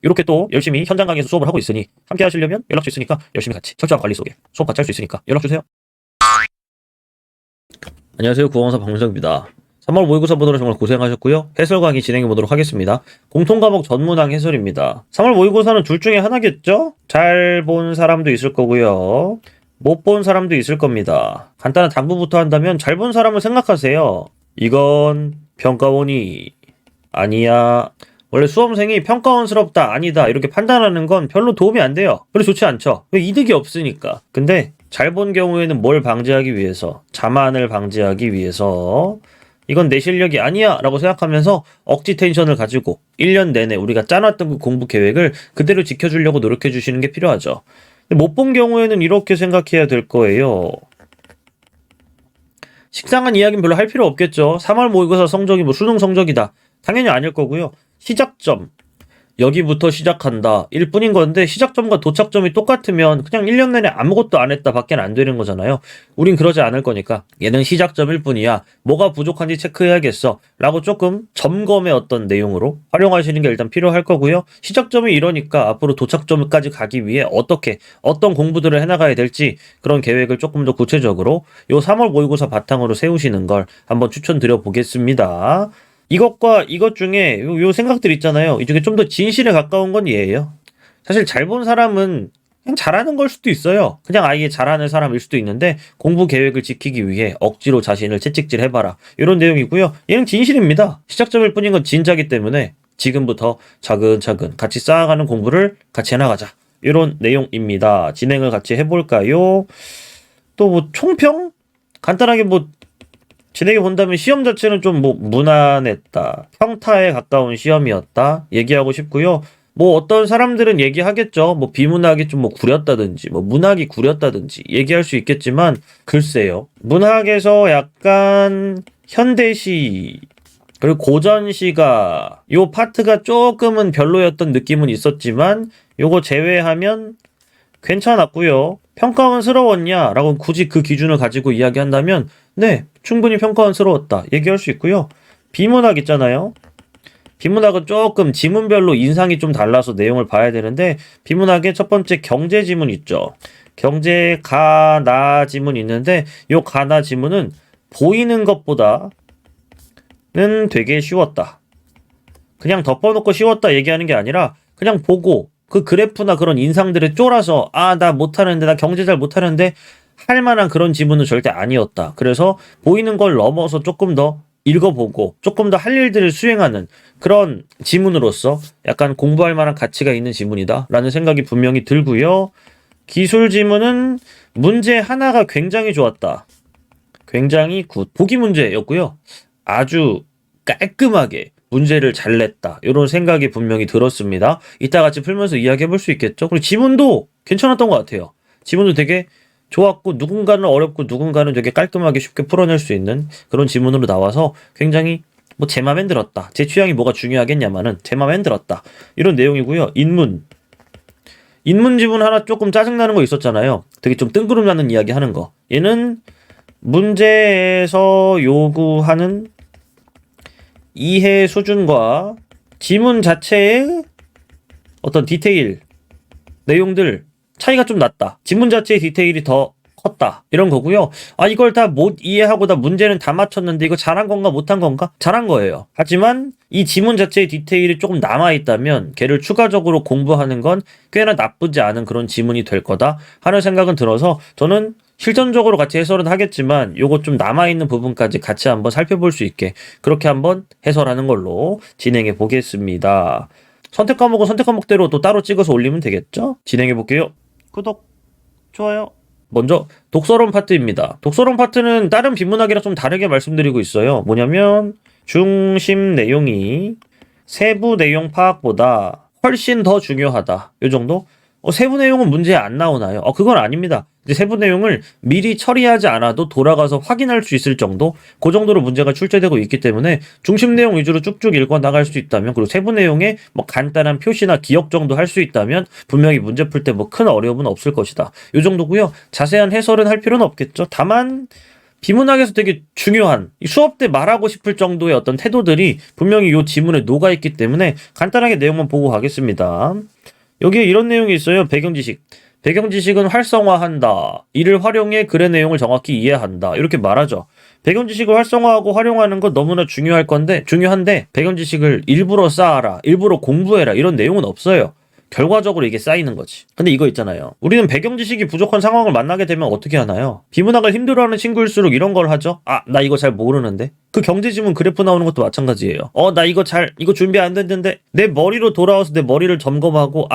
이렇게 또 열심히 현장 강의에서 수업을 하고 있으니 함께 하시려면 연락주 있으니까 열심히 같이 철저한 관리 속에 수업 같이 할 수 있으니까 연락 주세요. 안녕하세요. 구강사 박문석입니다. 3월 모의고사 보느라 정말 고생하셨고요. 해설 강의 진행해 보도록 하겠습니다. 공통과목 전문항 해설입니다. 3월 모의고사는 둘 중에 하나겠죠? 잘 본 사람도 있을 거고요. 못 본 사람도 있을 겁니다. 간단한 당부부터 한다면 잘 본 사람을 생각하세요. 이건 평가원이 아니야. 원래 수험생이 평가원스럽다, 아니다 이렇게 판단하는 건 별로 도움이 안 돼요. 별로 좋지 않죠. 왜? 이득이 없으니까. 근데 잘 본 경우에는 뭘 방지하기 위해서, 자만을 방지하기 위해서 이건 내 실력이 아니야 라고 생각하면서 억지 텐션을 가지고 1년 내내 우리가 짜놨던 그 공부 계획을 그대로 지켜주려고 노력해 주시는 게 필요하죠. 못 본 경우에는 이렇게 생각해야 될 거예요. 식상한 이야기는 별로 할 필요 없겠죠. 3월 모의고사 성적이 뭐 수능 성적이다, 당연히 아닐 거고요. 시작점, 여기부터 시작한다 일 뿐인 건데, 시작점과 도착점이 똑같으면 그냥 1년 내내 아무것도 안 했다 밖엔 안 되는 거잖아요. 우린 그러지 않을 거니까 얘는 시작점일 뿐이야, 뭐가 부족한지 체크해야겠어 라고 조금 점검의 어떤 내용으로 활용하시는 게 일단 필요할 거고요. 시작점이 이러니까 앞으로 도착점까지 가기 위해 어떤 공부들을 해나가야 될지 그런 계획을 조금 더 구체적으로 요 3월 모의고사 바탕으로 세우시는 걸 한번 추천드려 보겠습니다. 이것과 이것 중에 요 생각들 있잖아요. 이 중에 좀 더 진실에 가까운 건 얘예요. 사실 잘 본 사람은 그냥 잘하는 걸 수도 있어요. 그냥 아예 잘하는 사람일 수도 있는데 공부 계획을 지키기 위해 억지로 자신을 채찍질 해봐라, 이런 내용이고요. 얘는 진실입니다. 시작점일 뿐인 건 진짜기 때문에 지금부터 차근차근 같이 쌓아가는 공부를 같이 해나가자, 이런 내용입니다. 진행을 같이 해볼까요? 또 뭐 총평? 간단하게 뭐 진행해 본다면 시험 자체는 좀 뭐 무난했다, 평타에 가까운 시험이었다 얘기하고 싶고요. 뭐 어떤 사람들은 얘기하겠죠. 뭐 비문학이 좀 뭐 구렸다든지 뭐 문학이 구렸다든지 얘기할 수 있겠지만, 글쎄요. 문학에서 약간 현대시 그리고 고전시가 요 파트가 조금은 별로였던 느낌은 있었지만 요거 제외하면 괜찮았고요. 평가원스러웠냐? 라고 굳이 그 기준을 가지고 이야기한다면 네, 충분히 평가원스러웠다 얘기할 수 있고요. 비문학 있잖아요. 비문학은 조금 지문별로 인상이 좀 달라서 내용을 봐야 되는데, 비문학의 첫 번째 경제 지문 있죠. 경제 가나 지문 있는데 요 가나 지문은 보이는 것보다는 되게 쉬웠다. 그냥 덮어놓고 쉬웠다 얘기하는 게 아니라 그냥 보고 그 그래프나 그런 인상들에 쫄아서 나 못하는데, 나 경제 잘 못하는데 할 만한 그런 지문은 절대 아니었다. 그래서 보이는 걸 넘어서 조금 더 읽어보고 조금 더 할 일들을 수행하는 그런 지문으로서 약간 공부할 만한 가치가 있는 지문이다 라는 생각이 분명히 들고요. 기술 지문은 문제 하나가 굉장히 좋았다. 굉장히 굿. 보기 문제였고요. 아주 깔끔하게 문제를 잘 냈다, 이런 생각이 분명히 들었습니다. 이따 같이 풀면서 이야기해볼 수 있겠죠. 그리고 지문도 괜찮았던 것 같아요. 지문도 되게 좋았고, 누군가는 어렵고 누군가는 되게 깔끔하게 쉽게 풀어낼 수 있는 그런 지문으로 나와서 굉장히 뭐 제 맘엔 들었다, 제 취향이 뭐가 중요하겠냐마는 제 맘엔 들었다, 이런 내용이고요. 인문 지문 하나 조금 짜증나는 거 있었잖아요. 되게 좀 뜬구름 나는 이야기 하는 거. 얘는 문제에서 요구하는 이해 수준과 지문 자체의 어떤 디테일 내용들 차이가 좀 났다. 지문 자체의 디테일이 더 컸다, 이런 거고요. 이걸 다 못 이해하고 나 문제는 다 맞췄는데 이거 잘한 건가 못한 건가? 잘한 거예요. 하지만 이 지문 자체의 디테일이 조금 남아있다면 걔를 추가적으로 공부하는 건 꽤나 나쁘지 않은 그런 지문이 될 거다 하는 생각은 들어서, 저는 실전적으로 같이 해설은 하겠지만 요거 좀 남아있는 부분까지 같이 한번 살펴볼 수 있게 그렇게 한번 해설하는 걸로 진행해 보겠습니다. 선택 과목은 선택 과목대로 또 따로 찍어서 올리면 되겠죠? 진행해 볼게요. 구독, 좋아요. 먼저 독서론 파트입니다. 독서론 파트는 다른 비문학이랑 좀 다르게 말씀드리고 있어요. 뭐냐면 중심 내용이 세부 내용 파악보다 훨씬 더 중요하다, 요 정도? 세부 내용은 문제에 안 나오나요? 그건 아닙니다. 이제 세부 내용을 미리 처리하지 않아도 돌아가서 확인할 수 있을 정도? 그 정도로 문제가 출제되고 있기 때문에 중심 내용 위주로 쭉쭉 읽어 나갈 수 있다면, 그리고 세부 내용에 뭐 간단한 표시나 기억 정도 할 수 있다면 분명히 문제 풀 때 뭐 큰 어려움은 없을 것이다, 요 정도고요. 자세한 해설은 할 필요는 없겠죠. 다만 비문학에서 되게 중요한 수업 때 말하고 싶을 정도의 어떤 태도들이 분명히 이 지문에 녹아있기 때문에 간단하게 내용만 보고 가겠습니다. 여기에 이런 내용이 있어요. 배경지식. 배경지식은 활성화한다. 이를 활용해 글의 내용을 정확히 이해한다. 이렇게 말하죠. 배경지식을 활성화하고 활용하는 건 너무나 중요한데 배경지식을 일부러 쌓아라. 일부러 공부해라. 이런 내용은 없어요. 결과적으로 이게 쌓이는 거지. 근데 이거 있잖아요. 우리는 배경 지식이 부족한 상황을 만나게 되면 어떻게 하나요? 비문학을 힘들어하는 친구일수록 이런 걸 하죠. 나 이거 잘 모르는데. 그 경제지문 그래프 나오는 것도 마찬가지예요. 나 이거 준비 안 됐는데 내 머리로 돌아와서 내 머리를 점검하고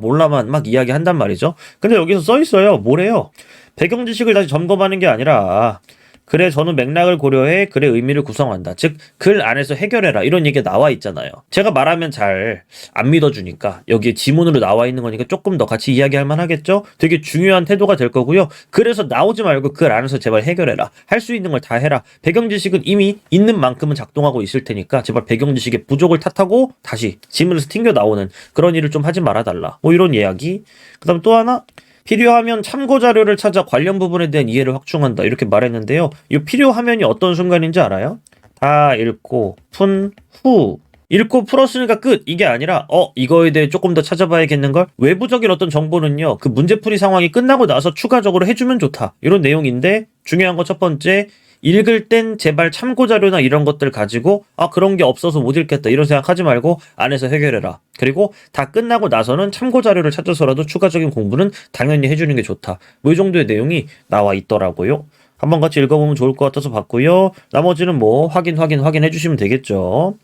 몰라만 막 이야기한단 말이죠. 근데 여기서 써 있어요. 뭐래요? 배경 지식을 다시 점검하는 게 아니라 글의 전후 맥락을 고려해 글의 의미를 구성한다. 즉, 글 안에서 해결해라. 이런 얘기가 나와 있잖아요. 제가 말하면 잘 안 믿어주니까 여기에 지문으로 나와 있는 거니까 조금 더 같이 이야기할 만하겠죠? 되게 중요한 태도가 될 거고요. 그래서 나오지 말고 글 안에서 제발 해결해라. 할 수 있는 걸 다 해라. 배경 지식은 이미 있는 만큼은 작동하고 있을 테니까 제발 배경 지식의 부족을 탓하고 다시 지문에서 튕겨 나오는 그런 일을 좀 하지 말아달라. 뭐 이런 이야기. 그 다음 또 하나. 필요하면 참고 자료를 찾아 관련 부분에 대한 이해를 확충한다. 이렇게 말했는데요. 이 필요하면이 어떤 순간인지 알아요? 다 읽고 푼 후. 읽고 풀었으니까 끝. 이게 아니라 이거에 대해 조금 더 찾아봐야겠는 걸. 외부적인 어떤 정보는요. 그 문제풀이 상황이 끝나고 나서 추가적으로 해주면 좋다. 이런 내용인데 중요한 거 첫 번째. 읽을 땐 제발 참고자료나 이런 것들 가지고 그런 게 없어서 못 읽겠다 이런 생각하지 말고 안에서 해결해라. 그리고 다 끝나고 나서는 참고자료를 찾아서라도 추가적인 공부는 당연히 해주는 게 좋다. 뭐 이 정도의 내용이 나와 있더라고요. 한번 같이 읽어보면 좋을 것 같아서 봤고요. 나머지는 뭐 확인해 주시면 되겠죠.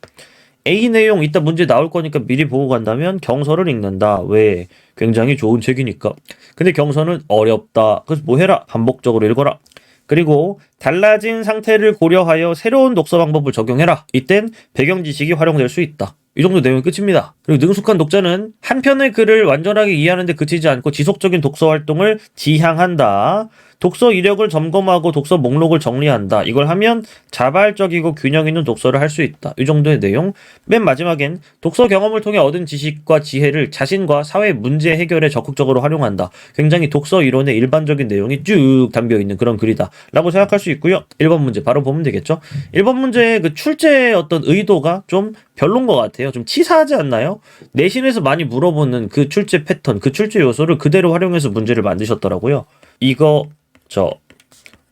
A 내용 이따 문제 나올 거니까 미리 보고 간다면 경서를 읽는다. 왜? 굉장히 좋은 책이니까. 근데 경서는 어렵다. 그래서 뭐 해라? 반복적으로 읽어라. 그리고 달라진 상태를 고려하여 새로운 독서 방법을 적용해라. 이땐 배경 지식이 활용될 수 있다. 이 정도 내용이 끝입니다. 그리고 능숙한 독자는 한 편의 글을 완전하게 이해하는 데 그치지 않고 지속적인 독서 활동을 지향한다. 독서 이력을 점검하고 독서 목록을 정리한다. 이걸 하면 자발적이고 균형 있는 독서를 할 수 있다. 이 정도의 내용. 맨 마지막엔 독서 경험을 통해 얻은 지식과 지혜를 자신과 사회 문제 해결에 적극적으로 활용한다. 굉장히 독서 이론의 일반적인 내용이 쭉 담겨있는 그런 글이다. 라고 생각할 수 있고요. 1번 문제 바로 보면 되겠죠. 1번 문제의 그 출제의 어떤 의도가 좀 별론 것 같아요. 좀 치사하지 않나요? 내신에서 많이 물어보는 그 출제 패턴, 그 출제 요소를 그대로 활용해서 문제를 만드셨더라고요. 이거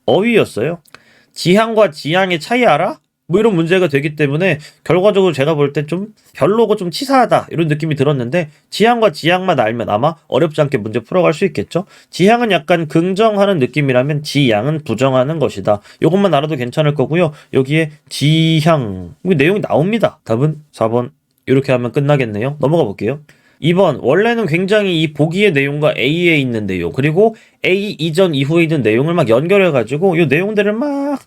어휘였어요. 지향과 지향의 차이 알아? 뭐 이런 문제가 되기 때문에 결과적으로 제가 볼 때 좀 별로고 좀 치사하다 이런 느낌이 들었는데 지향과 지향만 알면 아마 어렵지 않게 문제 풀어갈 수 있겠죠. 지향은 약간 긍정하는 느낌이라면 지향은 부정하는 것이다. 이것만 알아도 괜찮을 거고요. 여기에 지향 내용이 나옵니다. 답은 4번. 이렇게 하면 끝나겠네요. 넘어가 볼게요. 2번 원래는 굉장히 이 보기의 내용과 A에 있는 내용 그리고 A 이전 이후에 있는 내용을 막 연결해가지고 이 내용들을 막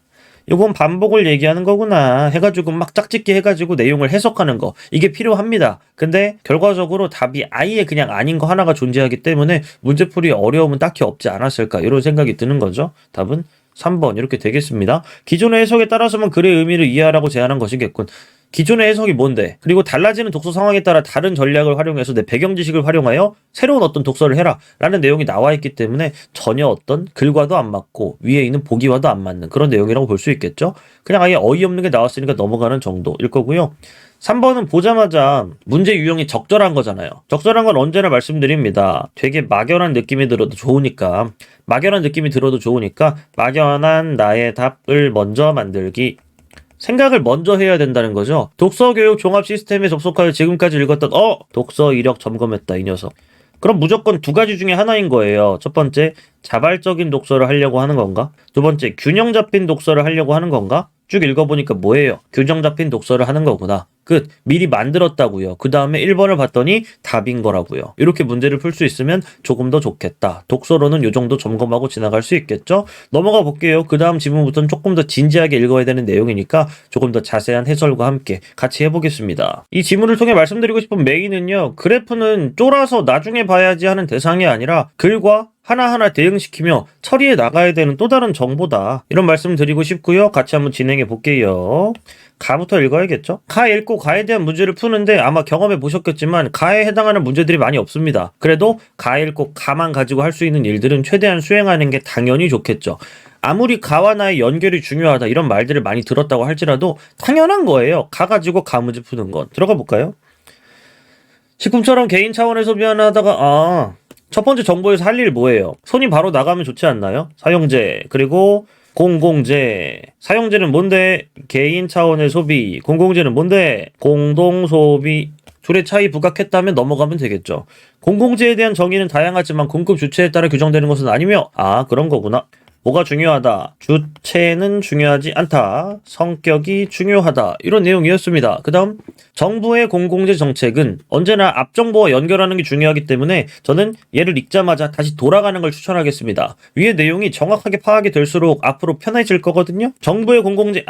이건 반복을 얘기하는 거구나 해가지고 막 짝짓기 해가지고 내용을 해석하는 거 이게 필요합니다. 근데 결과적으로 답이 아예 그냥 아닌 거 하나가 존재하기 때문에 문제풀이 어려움은 딱히 없지 않았을까 이런 생각이 드는 거죠. 답은 3번 이렇게 되겠습니다. 기존의 해석에 따라서만 글의 의미를 이해하라고 제안한 것이겠군. 기존의 해석이 뭔데? 그리고 달라지는 독서 상황에 따라 다른 전략을 활용해서 내 배경 지식을 활용하여 새로운 어떤 독서를 해라 라는 내용이 나와 있기 때문에 전혀 어떤 글과도 안 맞고 위에 있는 보기와도 안 맞는 그런 내용이라고 볼 수 있겠죠. 그냥 아예 어이없는 게 나왔으니까 넘어가는 정도일 거고요. 3번은 보자마자 문제 유형이 적절한 거잖아요. 적절한 건 언제나 말씀드립니다. 되게 막연한 느낌이 들어도 좋으니까 막연한 나의 답을 먼저 만들기. 생각을 먼저 해야 된다는 거죠. 독서교육 종합 시스템에 접속하여 지금까지 읽었던 독서 이력 점검했다 이 녀석. 그럼 무조건 두 가지 중에 하나인 거예요. 첫 번째, 자발적인 독서를 하려고 하는 건가? 두 번째, 균형 잡힌 독서를 하려고 하는 건가? 쭉 읽어보니까 뭐예요? 균형 잡힌 독서를 하는 거구나. 끝. 미리 만들었다고요. 그 다음에 1번을 봤더니 답인 거라고요. 이렇게 문제를 풀 수 있으면 조금 더 좋겠다. 독서로는 요 정도 점검하고 지나갈 수 있겠죠? 넘어가 볼게요. 그 다음 지문부터는 조금 더 진지하게 읽어야 되는 내용이니까 조금 더 자세한 해설과 함께 같이 해보겠습니다. 이 지문을 통해 말씀드리고 싶은 메인은요. 그래프는 쫄아서 나중에 봐야지 하는 대상이 아니라 글과 하나하나 대응시키며 처리해 나가야 되는 또 다른 정보다. 이런 말씀 드리고 싶고요. 같이 한번 진행해 볼게요. 가부터 읽어야겠죠? 가 읽고 가에 대한 문제를 푸는데 아마 경험해 보셨겠지만 가에 해당하는 문제들이 많이 없습니다. 그래도 가 읽고 가만 가지고 할 수 있는 일들은 최대한 수행하는 게 당연히 좋겠죠. 아무리 가와 나의 연결이 중요하다 이런 말들을 많이 들었다고 할지라도 당연한 거예요. 가 가지고 가 문제 푸는 건. 들어가 볼까요? 식품처럼 개인 차원에서 미안하다가 첫 번째 정보에서 할 일 뭐예요? 손이 바로 나가면 좋지 않나요? 사용재 그리고 공공재. 사용재는 뭔데? 개인 차원의 소비. 공공재는 뭔데? 공동소비. 둘의 차이 부각했다면 넘어가면 되겠죠. 공공재에 대한 정의는 다양하지만 공급 주체에 따라 규정되는 것은 아니며 그런 거구나. 뭐가 중요하다. 주체는 중요하지 않다. 성격이 중요하다. 이런 내용이었습니다. 그 다음 정부의 공공재 정책은 언제나 앞정보와 연결하는 게 중요하기 때문에 저는 얘를 읽자마자 다시 돌아가는 걸 추천하겠습니다. 위의 내용이 정확하게 파악이 될수록 앞으로 편해질 거거든요. 정부의 공공재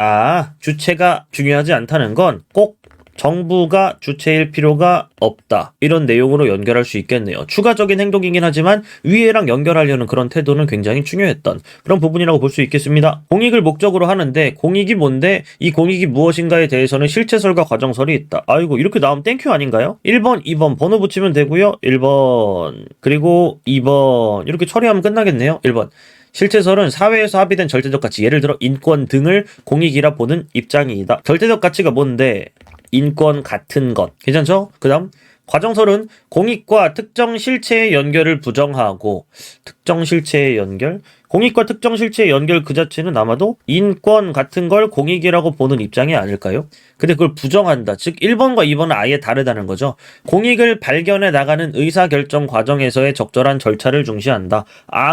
주체가 중요하지 않다는 건 꼭 정부가 주체일 필요가 없다. 이런 내용으로 연결할 수 있겠네요. 추가적인 행동이긴 하지만 위에랑 연결하려는 그런 태도는 굉장히 중요했던 그런 부분이라고 볼 수 있겠습니다. 공익을 목적으로 하는데 공익이 뭔데 이 공익이 무엇인가에 대해서는 실체설과 과정설이 있다. 아이고 이렇게 나오면 땡큐 아닌가요? 1번, 2번 번호 붙이면 되고요. 1번 그리고 2번 이렇게 처리하면 끝나겠네요. 1번 실체설은 사회에서 합의된 절대적 가치 예를 들어 인권 등을 공익이라 보는 입장이다. 절대적 가치가 뭔데? 인권 같은 것. 괜찮죠? 그 다음 과정설은 공익과 특정 실체의 연결을 부정하고 특정 실체의 연결? 공익과 특정 실체의 연결 그 자체는 아마도 인권 같은 걸 공익이라고 보는 입장이 아닐까요? 근데 그걸 부정한다. 즉 1번과 2번은 아예 다르다는 거죠. 공익을 발견해 나가는 의사결정 과정에서의 적절한 절차를 중시한다.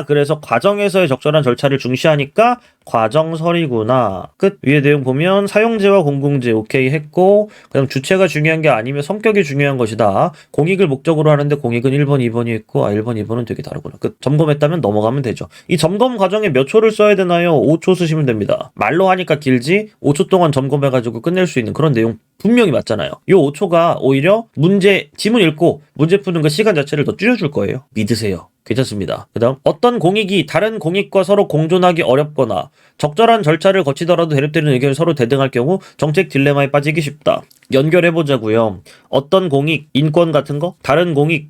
그래서 과정에서의 적절한 절차를 중시하니까 과정설이구나. 끝. 위에 내용 보면 사용재와 공공재 오케이 했고 그다음 주체가 중요한 게 아니면 성격이 중요한 것이다. 공익을 목적으로 하는데 공익은 1번, 2번이 있고 1번, 2번은 되게 다르구나. 끝. 점검했다면 넘어가면 되죠. 이 점검 과정에 몇 초를 써야 되나요? 5초 쓰시면 됩니다. 말로 하니까 길지 5초 동안 점검해가지고 끝낼 수 있는 그런 내용 분명히 맞잖아요. 이 5초가 오히려 지문 읽고 문제 푸는 그 시간 자체를 더 줄여줄 거예요. 믿으세요. 괜찮습니다. 그 다음 어떤 공익이 다른 공익과 서로 공존하기 어렵거나 적절한 절차를 거치더라도 대립되는 의견을 서로 대등할 경우 정책 딜레마에 빠지기 쉽다. 연결해보자고요. 어떤 공익, 인권 같은 거? 다른 공익,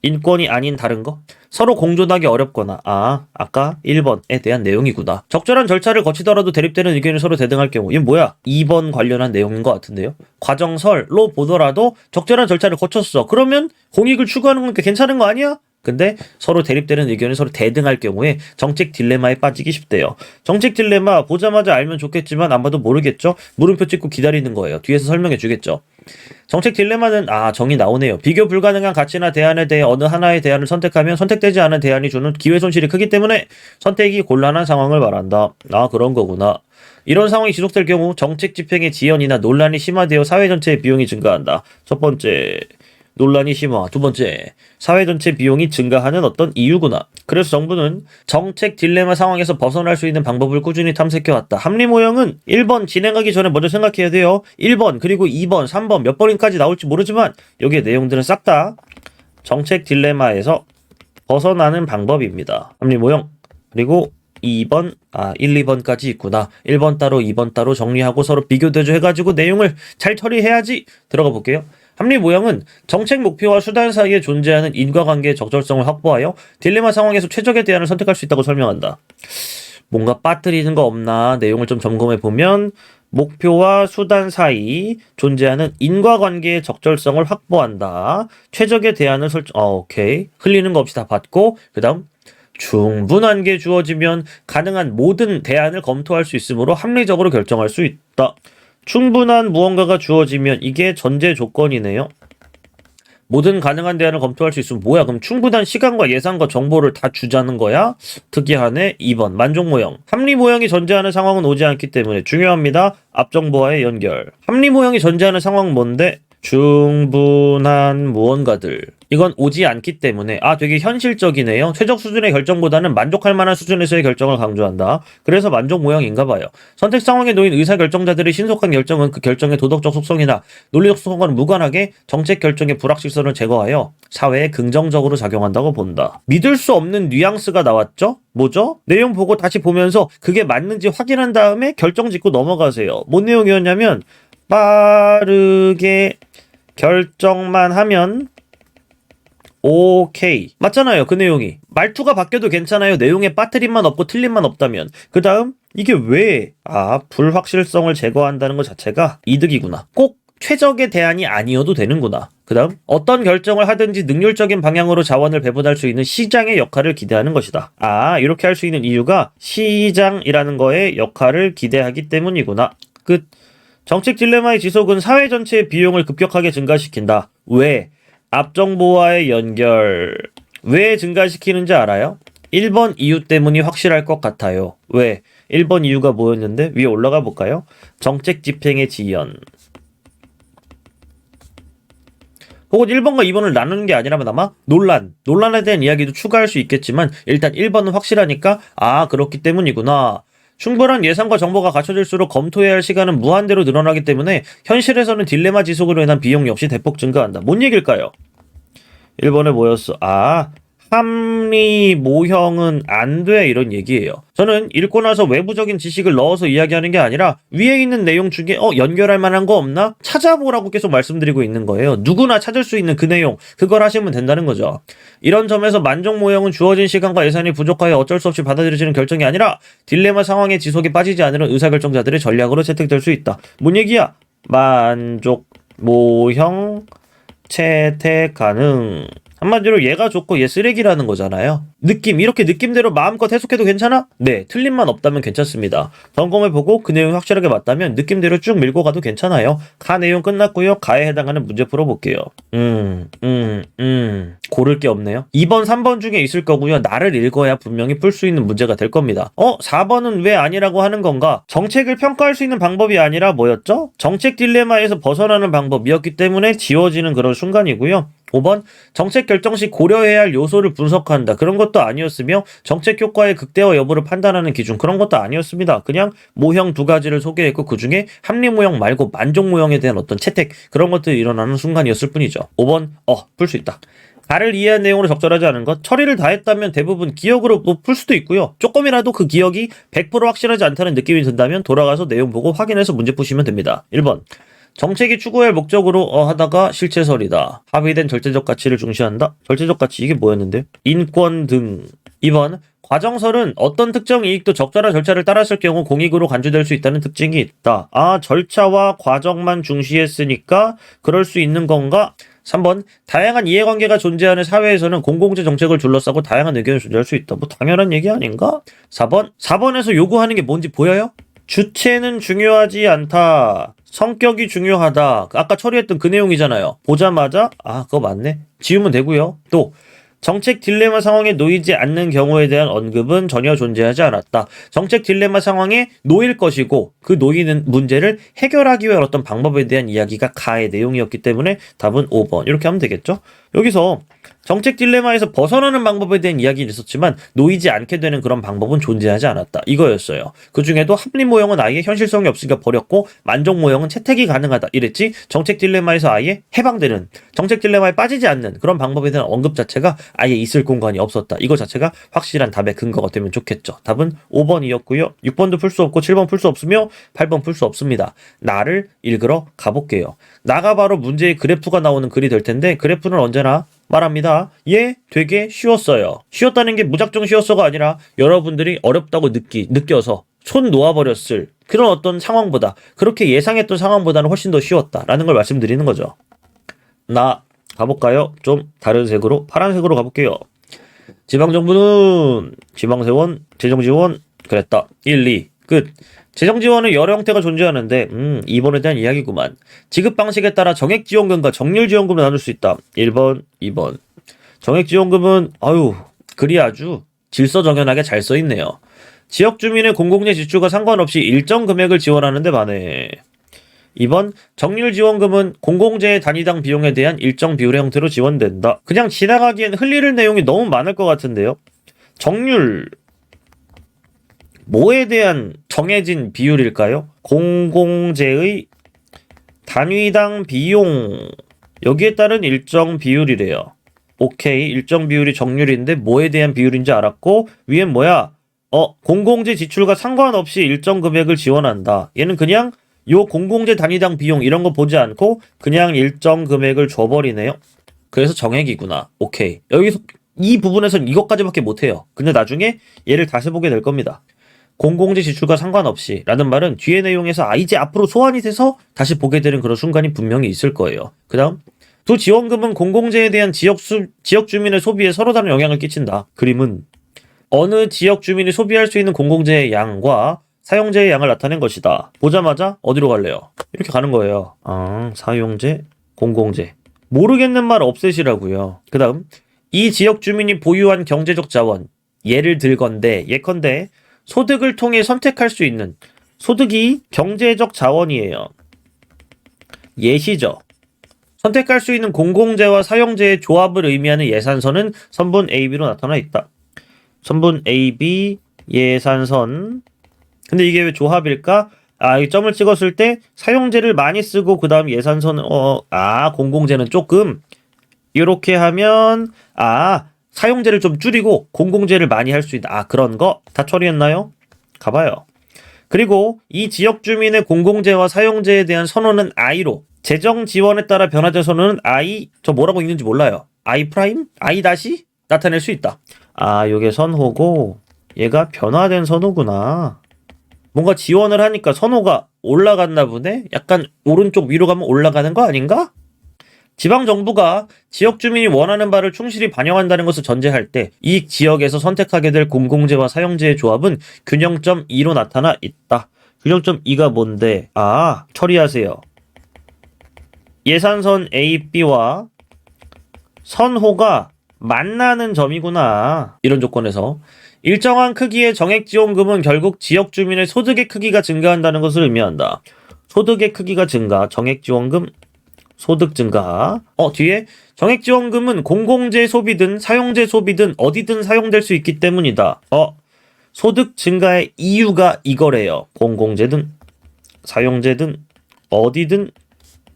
인권이 아닌 다른 거? 서로 공존하기 어렵거나 아까 1번에 대한 내용이구나. 적절한 절차를 거치더라도 대립되는 의견을 서로 대등할 경우 이게 뭐야? 2번 관련한 내용인 것 같은데요. 과정설로 보더라도 적절한 절차를 거쳤어. 그러면 공익을 추구하는 건 괜찮은 거 아니야? 근데 서로 대립되는 의견을 서로 대등할 경우에 정책 딜레마에 빠지기 쉽대요. 정책 딜레마 보자마자 알면 좋겠지만 안 봐도 모르겠죠? 물음표 찍고 기다리는 거예요. 뒤에서 설명해 주겠죠. 정책 딜레마는 정의 나오네요. 비교 불가능한 가치나 대안에 대해 어느 하나의 대안을 선택하면 선택되지 않은 대안이 주는 기회 손실이 크기 때문에 선택이 곤란한 상황을 말한다. 그런 거구나. 이런 상황이 지속될 경우 정책 집행의 지연이나 논란이 심화되어 사회 전체의 비용이 증가한다. 첫 번째, 논란이 심화. 두 번째, 사회 전체 비용이 증가하는 어떤 이유구나. 그래서 정부는 정책 딜레마 상황에서 벗어날 수 있는 방법을 꾸준히 탐색해왔다. 합리 모형은 1번 진행하기 전에 먼저 생각해야 돼요. 1번 그리고 2번 3번 몇 번까지 나올지 모르지만 여기에 내용들은 싹 다 정책 딜레마에서 벗어나는 방법입니다. 합리 모형 그리고 2번 1, 2번까지 있구나. 1번 따로 2번 따로 정리하고 서로 비교 대조해가지고 내용을 잘 처리해야지. 들어가 볼게요. 합리 모형은 정책 목표와 수단 사이에 존재하는 인과관계의 적절성을 확보하여 딜레마 상황에서 최적의 대안을 선택할 수 있다고 설명한다. 뭔가 빠뜨리는 거 없나 내용을 좀 점검해보면 목표와 수단 사이 존재하는 인과관계의 적절성을 확보한다. 최적의 대안을 오케이. 흘리는 거 없이 다 받고 그 다음 충분한 게 주어지면 가능한 모든 대안을 검토할 수 있으므로 합리적으로 결정할 수 있다. 충분한 무언가가 주어지면 이게 전제 조건이네요. 모든 가능한 대안을 검토할 수 있으면 뭐야? 그럼 충분한 시간과 예산과 정보를 다 주자는 거야? 특이하네. 2번 만족 모형. 합리 모형이 존재하는 상황은 오지 않기 때문에 중요합니다. 앞정보와의 연결. 합리 모형이 존재하는 상황은 뭔데? 충분한 무언가들. 이건 오지 않기 때문에 되게 현실적이네요. 최적 수준의 결정보다는 만족할 만한 수준에서의 결정을 강조한다. 그래서 만족 모형인가 봐요. 선택 상황에 놓인 의사결정자들의 신속한 결정은 그 결정의 도덕적 속성이나 논리적 속성과는 무관하게 정책 결정의 불확실성을 제거하여 사회에 긍정적으로 작용한다고 본다. 믿을 수 없는 뉘앙스가 나왔죠? 뭐죠? 내용 보고 다시 보면서 그게 맞는지 확인한 다음에 결정 짓고 넘어가세요. 뭔 내용이었냐면 빠르게 결정만 하면 오케이. 맞잖아요. 그 내용이. 말투가 바뀌어도 괜찮아요. 내용에 빠뜨림만 없고 틀림만 없다면. 그 다음 이게 왜 불확실성을 제거한다는 것 자체가 이득이구나. 꼭 최적의 대안이 아니어도 되는구나. 그 다음 어떤 결정을 하든지 능률적인 방향으로 자원을 배분할 수 있는 시장의 역할을 기대하는 것이다. 이렇게 할 수 있는 이유가 시장이라는 거의 역할을 기대하기 때문이구나. 끝. 정책 딜레마의 지속은 사회 전체의 비용을 급격하게 증가시킨다. 왜? 앞정보와의 연결. 왜 증가시키는지 알아요? 1번 이유 때문이 확실할 것 같아요. 왜? 1번 이유가 뭐였는데? 위에 올라가 볼까요? 정책 집행의 지연. 혹은 1번과 2번을 나누는 게 아니라면 아마 논란에 대한 이야기도 추가할 수 있겠지만 일단 1번은 확실하니까 그렇기 때문이구나. 충분한 예산과 정보가 갖춰질수록 검토해야 할 시간은 무한대로 늘어나기 때문에 현실에서는 딜레마 지속으로 인한 비용 역시 대폭 증가한다. 뭔 얘기일까요? 1번에 뭐였어? 합리 모형은 안 돼, 이런 얘기예요. 저는 읽고 나서 외부적인 지식을 넣어서 이야기하는 게 아니라 위에 있는 내용 중에 연결할 만한 거 없나? 찾아보라고 계속 말씀드리고 있는 거예요. 누구나 찾을 수 있는 그 내용, 그걸 하시면 된다는 거죠. 이런 점에서 만족 모형은 주어진 시간과 예산이 부족하여 어쩔 수 없이 받아들여지는 결정이 아니라 딜레마 상황의 지속에 빠지지 않으려는 의사결정자들의 전략으로 채택될 수 있다. 뭔 얘기야? 만족 모형 채택 가능. 한마디로 얘가 좋고 얘 쓰레기라는 거잖아요. 이렇게 느낌대로 마음껏 해석해도 괜찮아? 네, 틀림만 없다면 괜찮습니다. 점검해보고 그 내용이 확실하게 맞다면 느낌대로 쭉 밀고 가도 괜찮아요. 가 내용 끝났고요. 가에 해당하는 문제 풀어볼게요. 고를 게 없네요. 2번, 3번 중에 있을 거고요. 나를 읽어야 분명히 풀 수 있는 문제가 될 겁니다. 4번은 왜 아니라고 하는 건가? 정책을 평가할 수 있는 방법이 아니라 뭐였죠? 정책 딜레마에서 벗어나는 방법이었기 때문에 지워지는 그런 순간이고요. 5번, 정책 결정 시 고려해야 할 요소를 분석한다. 그런 것도 아니었으며 정책 효과의 극대화 여부를 판단하는 기준, 그런 것도 아니었습니다. 그냥 모형 2가지를 소개했고 그 중에 합리 모형 말고 만족 모형에 대한 어떤 채택, 그런 것들이 일어나는 순간이었을 뿐이죠. 5번, 풀 수 있다. 가를 이해한 내용으로 적절하지 않은 것, 처리를 다 했다면 대부분 기억으로 풀 수도 있고요. 조금이라도 그 기억이 100% 확실하지 않다는 느낌이 든다면 돌아가서 내용 보고 확인해서 문제 푸시면 됩니다. 1번, 정책이 추구할 목적으로 하다가 실체설이다. 합의된 절대적 가치를 중시한다. 절대적 가치, 이게 뭐였는데? 인권 등. 2번, 과정설은 어떤 특정 이익도 적절한 절차를 따랐을 경우 공익으로 간주될 수 있다는 특징이 있다. 절차와 과정만 중시했으니까 그럴 수 있는 건가? 3번, 다양한 이해관계가 존재하는 사회에서는 공공재 정책을 둘러싸고 다양한 의견이 존재할 수 있다. 뭐 당연한 얘기 아닌가? 4번에서 요구하는 게 뭔지 보여요? 주체는 중요하지 않다. 성격이 중요하다. 아까 처리했던 그 내용이잖아요. 보자마자 그거 맞네. 지우면 되고요. 또 정책 딜레마 상황에 놓이지 않는 경우에 대한 언급은 전혀 존재하지 않았다. 정책 딜레마 상황에 놓일 것이고 그 놓이는 문제를 해결하기 위한 어떤 방법에 대한 이야기가 가의 내용이었기 때문에 답은 5번. 이렇게 하면 되겠죠? 여기서 정책 딜레마에서 벗어나는 방법에 대한 이야기는 있었지만 놓이지 않게 되는 그런 방법은 존재하지 않았다. 이거였어요. 그 중에도 합리 모형은 아예 현실성이 없으니까 버렸고 만족 모형은 채택이 가능하다. 이랬지 정책 딜레마에서 아예 해방되는, 정책 딜레마에 빠지지 않는 그런 방법에 대한 언급 자체가 아예 있을 공간이 없었다. 이거 자체가 확실한 답의 근거가 되면 좋겠죠. 답은 5번이었고요. 6번도 풀 수 없고 7번 풀 수 없으며 8번 풀 수 없습니다. 나를 읽으러 가볼게요. 나가 바로 문제의 그래프가 나오는 글이 될 텐데 그래프는 언제나 말합니다. 되게 쉬웠어요. 쉬웠다는 게 무작정 쉬웠어가 아니라 여러분들이 어렵다고 느껴서 손 놓아버렸을 그런 어떤 상황보다, 그렇게 예상했던 상황보다는 훨씬 더 쉬웠다라는 걸 말씀드리는 거죠. 나 가볼까요? 좀 다른 색으로, 파란색으로 가볼게요. 지방정부는 지방세원, 재정지원 그랬다. 1, 2 끝. 재정지원은 여러 형태가 존재하는데 2번에 대한 이야기구만. 지급 방식에 따라 정액지원금과 정률지원금을 나눌 수 있다. 1번, 2번. 정액지원금은 글이 아주 질서정연하게 잘 써있네요. 지역 주민의 공공재 지출과 상관없이 일정 금액을 지원하는 데 반해. 2번, 정률지원금은 공공재 단위당 비용에 대한 일정 비율의 형태로 지원된다. 그냥 지나가기엔 흘릴 내용이 너무 많을 것 같은데요. 정률, 뭐에 대한 정해진 비율일까요? 공공재의 단위당 비용, 여기에 따른 일정 비율이래요. 오케이, 일정 비율이 정률인데 뭐에 대한 비율인지 알았고, 위엔 뭐야? 공공재 지출과 상관없이 일정 금액을 지원한다. 얘는 그냥 요 공공재 단위당 비용 이런 거 보지 않고 그냥 일정 금액을 줘버리네요. 그래서 정액이구나. 오케이. 여기서 이 부분에서는 이것까지밖에 못해요. 근데 나중에 얘를 다시 보게 될 겁니다. 공공재 지출과 상관없이 라는 말은 뒤에 내용에서 이제 앞으로 소환이 돼서 다시 보게 되는 그런 순간이 분명히 있을 거예요. 그 다음 두 지원금은 공공재에 대한 지역 주민의 소비에 서로 다른 영향을 끼친다. 그림은 어느 지역 주민이 소비할 수 있는 공공재의 양과 사용재의 양을 나타낸 것이다. 보자마자 어디로 갈래요? 이렇게 가는 거예요. 사용재, 공공재. 모르겠는 말 없애시라고요. 그 다음 이 지역 주민이 보유한 경제적 자원, 예를 들건데 예컨대 소득을 통해 선택할 수 있는 소득이 경제적 자원이에요. 예시죠. 선택할 수 있는 공공재와 사용재의 조합을 의미하는 예산선은 선분 AB로 나타나 있다. 선분 AB 예산선. 근데 이게 왜 조합일까? 이 점을 찍었을 때 사용재를 많이 쓰고 그 다음 예산선은 공공재는 조금 이렇게 하면 사용재를 좀 줄이고 공공재를 많이 할 수 있다. 그런 거 다 처리했나요? 가봐요. 그리고 이 지역 주민의 공공재와 사용재에 대한 선호는 I로, 재정 지원에 따라 변화된 선호는 I, 저 뭐라고 읽는지 몰라요. I 프라임? I 다시? 나타낼 수 있다. 요게 선호고 얘가 변화된 선호구나. 뭔가 지원을 하니까 선호가 올라갔나 보네? 약간 오른쪽 위로 가면 올라가는 거 아닌가? 지방정부가 지역 주민이 원하는 바를 충실히 반영한다는 것을 전제할 때 이 지역에서 선택하게 될 공공재와 사용재의 조합은 균형점 2로 나타나 있다. 균형점 2가 뭔데? 처리하세요. 예산선 A, B와 선호가 만나는 점이구나. 이런 조건에서 일정한 크기의 정액지원금은 결국 지역 주민의 소득의 크기가 증가한다는 것을 의미한다. 소득의 크기가 증가, 정액지원금 소득 증가. 뒤에 정액지원금은 공공재 소비든 사용재 소비든 어디든 사용될 수 있기 때문이다. 소득 증가의 이유가 이거래요. 공공재든 사용재든 어디든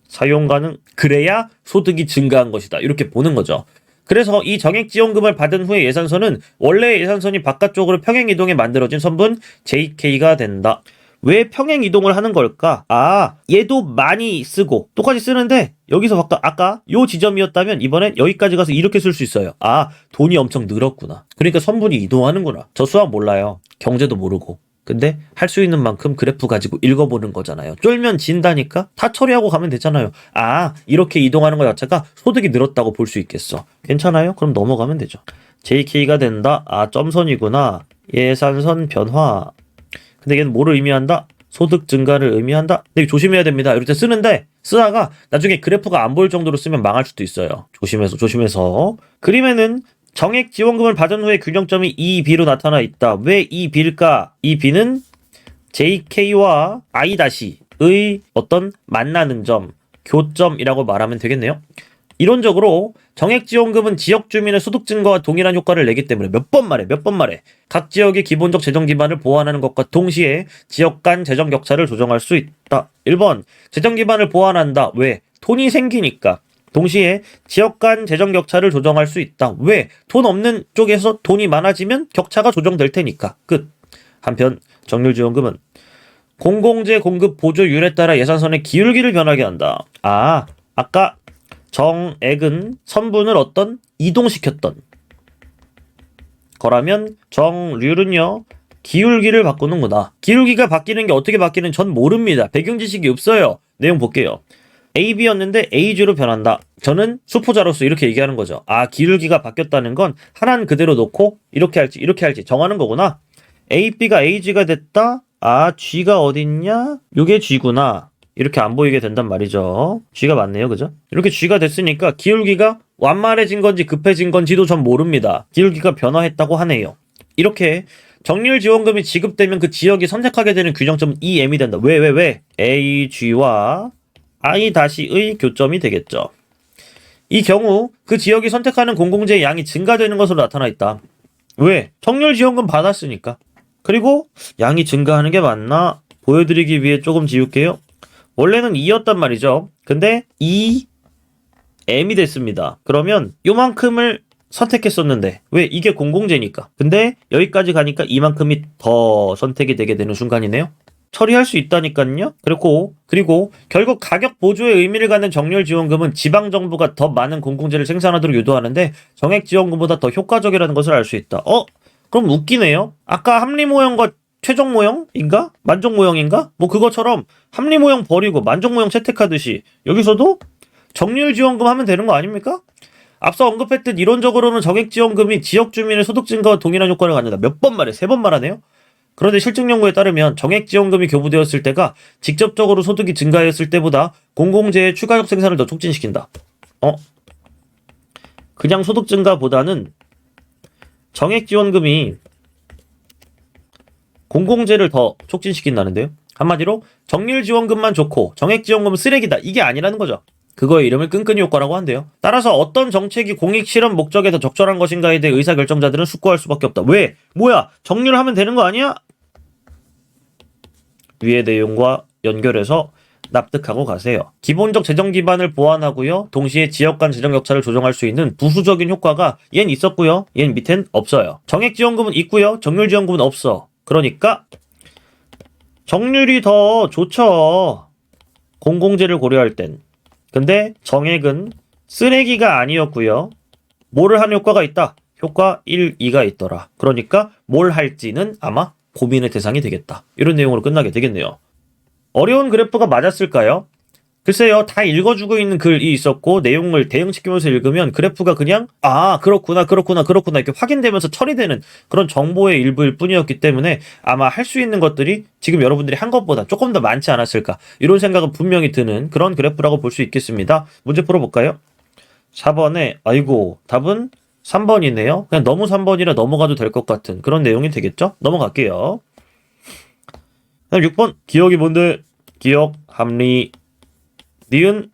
사용 가능. 그래야 소득이 증가한 것이다. 이렇게 보는 거죠. 그래서 이 정액지원금을 받은 후에 예산선은 원래의 예산선이 바깥쪽으로 평행이동에 만들어진 선분 JK가 된다. 왜 평행이동을 하는 걸까? 얘도 많이 쓰고 똑같이 쓰는데 여기서 아까 요 지점이었다면 이번엔 여기까지 가서 이렇게 쓸 수 있어요. 돈이 엄청 늘었구나. 그러니까 선분이 이동하는구나. 저 수학 몰라요. 경제도 모르고. 근데 할 수 있는 만큼 그래프 가지고 읽어보는 거잖아요. 쫄면 진다니까 다 처리하고 가면 되잖아요. 이렇게 이동하는 것 자체가 소득이 늘었다고 볼 수 있겠어. 괜찮아요? 그럼 넘어가면 되죠. JK가 된다. 점선이구나. 예산선 변화. 근데 얘는 뭐를 의미한다? 소득 증가를 의미한다? 근데 이거 조심해야 됩니다. 이럴 때 쓰는데 쓰다가 나중에 그래프가 안 보일 정도로 쓰면 망할 수도 있어요. 조심해서. 그림에는 정액 지원금을 받은 후에 균형점이 이 B로 나타나 있다. 왜 이 B일까? 이 B는 JK와 I-의 어떤 만나는 점, 교점이라고 말하면 되겠네요. 이론적으로 정액지원금은 지역 주민의 소득 증가와 동일한 효과를 내기 때문에 몇 번 말해. 각 지역의 기본적 재정 기반을 보완하는 것과 동시에 지역 간 재정 격차를 조정할 수 있다. 1번, 재정 기반을 보완한다. 왜? 돈이 생기니까. 동시에 지역 간 재정 격차를 조정할 수 있다. 왜? 돈 없는 쪽에서 돈이 많아지면 격차가 조정될 테니까. 끝. 한편 정률지원금은 공공재 공급 보조율에 따라 예산선의 기울기를 변하게 한다. 아까 정액은 선분을 이동시켰던 거라면 정률은요 기울기를 바꾸는구나. 기울기가 바뀌는 게 어떻게 바뀌는지 전 모릅니다. 배경 지식이 없어요. 내용 볼게요. AB였는데 AG로 변한다. 저는 수포자로서 이렇게 얘기하는 거죠. 기울기가 바뀌었다는 건 하나는 그대로 놓고 이렇게 할지 정하는 거구나. AB가 AG가 됐다. G가 어딨냐? 요게 G구나. 이렇게 안 보이게 된단 말이죠. G가 맞네요. 그죠? 이렇게 G가 됐으니까 기울기가 완만해진 건지 급해진 건지도 전 모릅니다. 기울기가 변화했다고 하네요. 이렇게 정률 지원금이 지급되면 그 지역이 선택하게 되는 균형점은 EM이 된다. 왜? AG와 I-의 교점이 되겠죠. 이 경우 그 지역이 선택하는 공공재의 양이 증가되는 것으로 나타나 있다. 왜? 정률 지원금 받았으니까. 그리고 양이 증가하는 게 맞나? 보여드리기 위해 조금 지울게요. 원래는 2였단 말이죠. 근데 2M이 됐습니다. 그러면 요만큼을 선택했었는데 왜? 이게 공공재니까. 근데 여기까지 가니까 이만큼이 더 선택이 되게 되는 순간이네요. 처리할 수 있다니까요. 그리고 결국 가격 보조에 의미를 갖는 정률 지원금은 지방 정부가 더 많은 공공재를 생산하도록 유도하는데 정액 지원금보다 더 효과적이라는 것을 알 수 있다. 그럼 웃기네요. 아까 합리 모형과 최종 모형인가? 만족 모형인가? 뭐 그것처럼 합리 모형 버리고 만족 모형 채택하듯이 여기서도 정률 지원금 하면 되는 거 아닙니까? 앞서 언급했듯 이론적으로는 정액 지원금이 지역 주민의 소득 증가와 동일한 효과를 갖는다. 몇 번 말해? 3번 말하네요. 그런데 실증 연구에 따르면 정액 지원금이 교부되었을 때가 직접적으로 소득이 증가했을 때보다 공공재의 추가적 생산을 더 촉진시킨다. 그냥 소득 증가보다는 정액 지원금이 공공재를 더 촉진시킨다는데요. 한마디로 정률 지원금만 좋고 정액 지원금은 쓰레기다. 이게 아니라는 거죠. 그거의 이름을 끈끈이 효과라고 한대요. 따라서 어떤 정책이 공익 실현 목적에 더 적절한 것인가에 대해 의사결정자들은 숙고할 수밖에 없다. 왜? 뭐야? 정률 하면 되는 거 아니야? 위의 내용과 연결해서 납득하고 가세요. 기본적 재정 기반을 보완하고요. 동시에 지역 간 재정 격차를 조정할 수 있는 부수적인 효과가 얜 있었고요. 얜 밑엔 없어요. 정액 지원금은 있고요. 정률 지원금은 없어. 그러니까 정률이 더 좋죠. 공공재를 고려할 땐. 근데 정액은 쓰레기가 아니었고요. 뭐를 하는 효과가 있다. 효과 1, 2가 있더라. 그러니까 뭘 할지는 아마 고민의 대상이 되겠다. 이런 내용으로 끝나게 되겠네요. 어려운 그래프가 맞았을까요? 글쎄요. 다 읽어주고 있는 글이 있었고 내용을 대응시키면서 읽으면 그래프가 그냥 그렇구나 이렇게 확인되면서 처리되는 그런 정보의 일부일 뿐이었기 때문에 아마 할 수 있는 것들이 지금 여러분들이 한 것보다 조금 더 많지 않았을까 이런 생각은 분명히 드는 그런 그래프라고 볼 수 있겠습니다. 문제 풀어볼까요? 4번에 답은 3번이네요. 그냥 너무 3번이라 넘어가도 될 것 같은 그런 내용이 되겠죠? 넘어갈게요. 다음 6번 기억이 뭔데? 기억, 합리, 니은,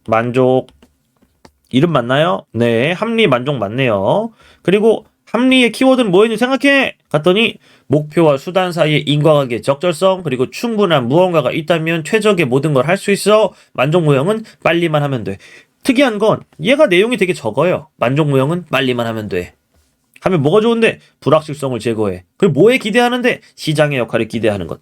만족. 이름 맞나요? 네, 합리, 만족 맞네요. 그리고 합리의 키워드는 뭐였는지 생각해! 갔더니 목표와 수단 사이의 인과관계, 적절성, 그리고 충분한 무언가가 있다면 최적의 모든 걸 할 수 있어. 만족 모형은 빨리만 하면 돼. 특이한 건 얘가 내용이 되게 적어요. 만족 모형은 빨리만 하면 돼. 하면 뭐가 좋은데? 불확실성을 제거해. 그리고 뭐에 기대하는데? 시장의 역할을 기대하는 것.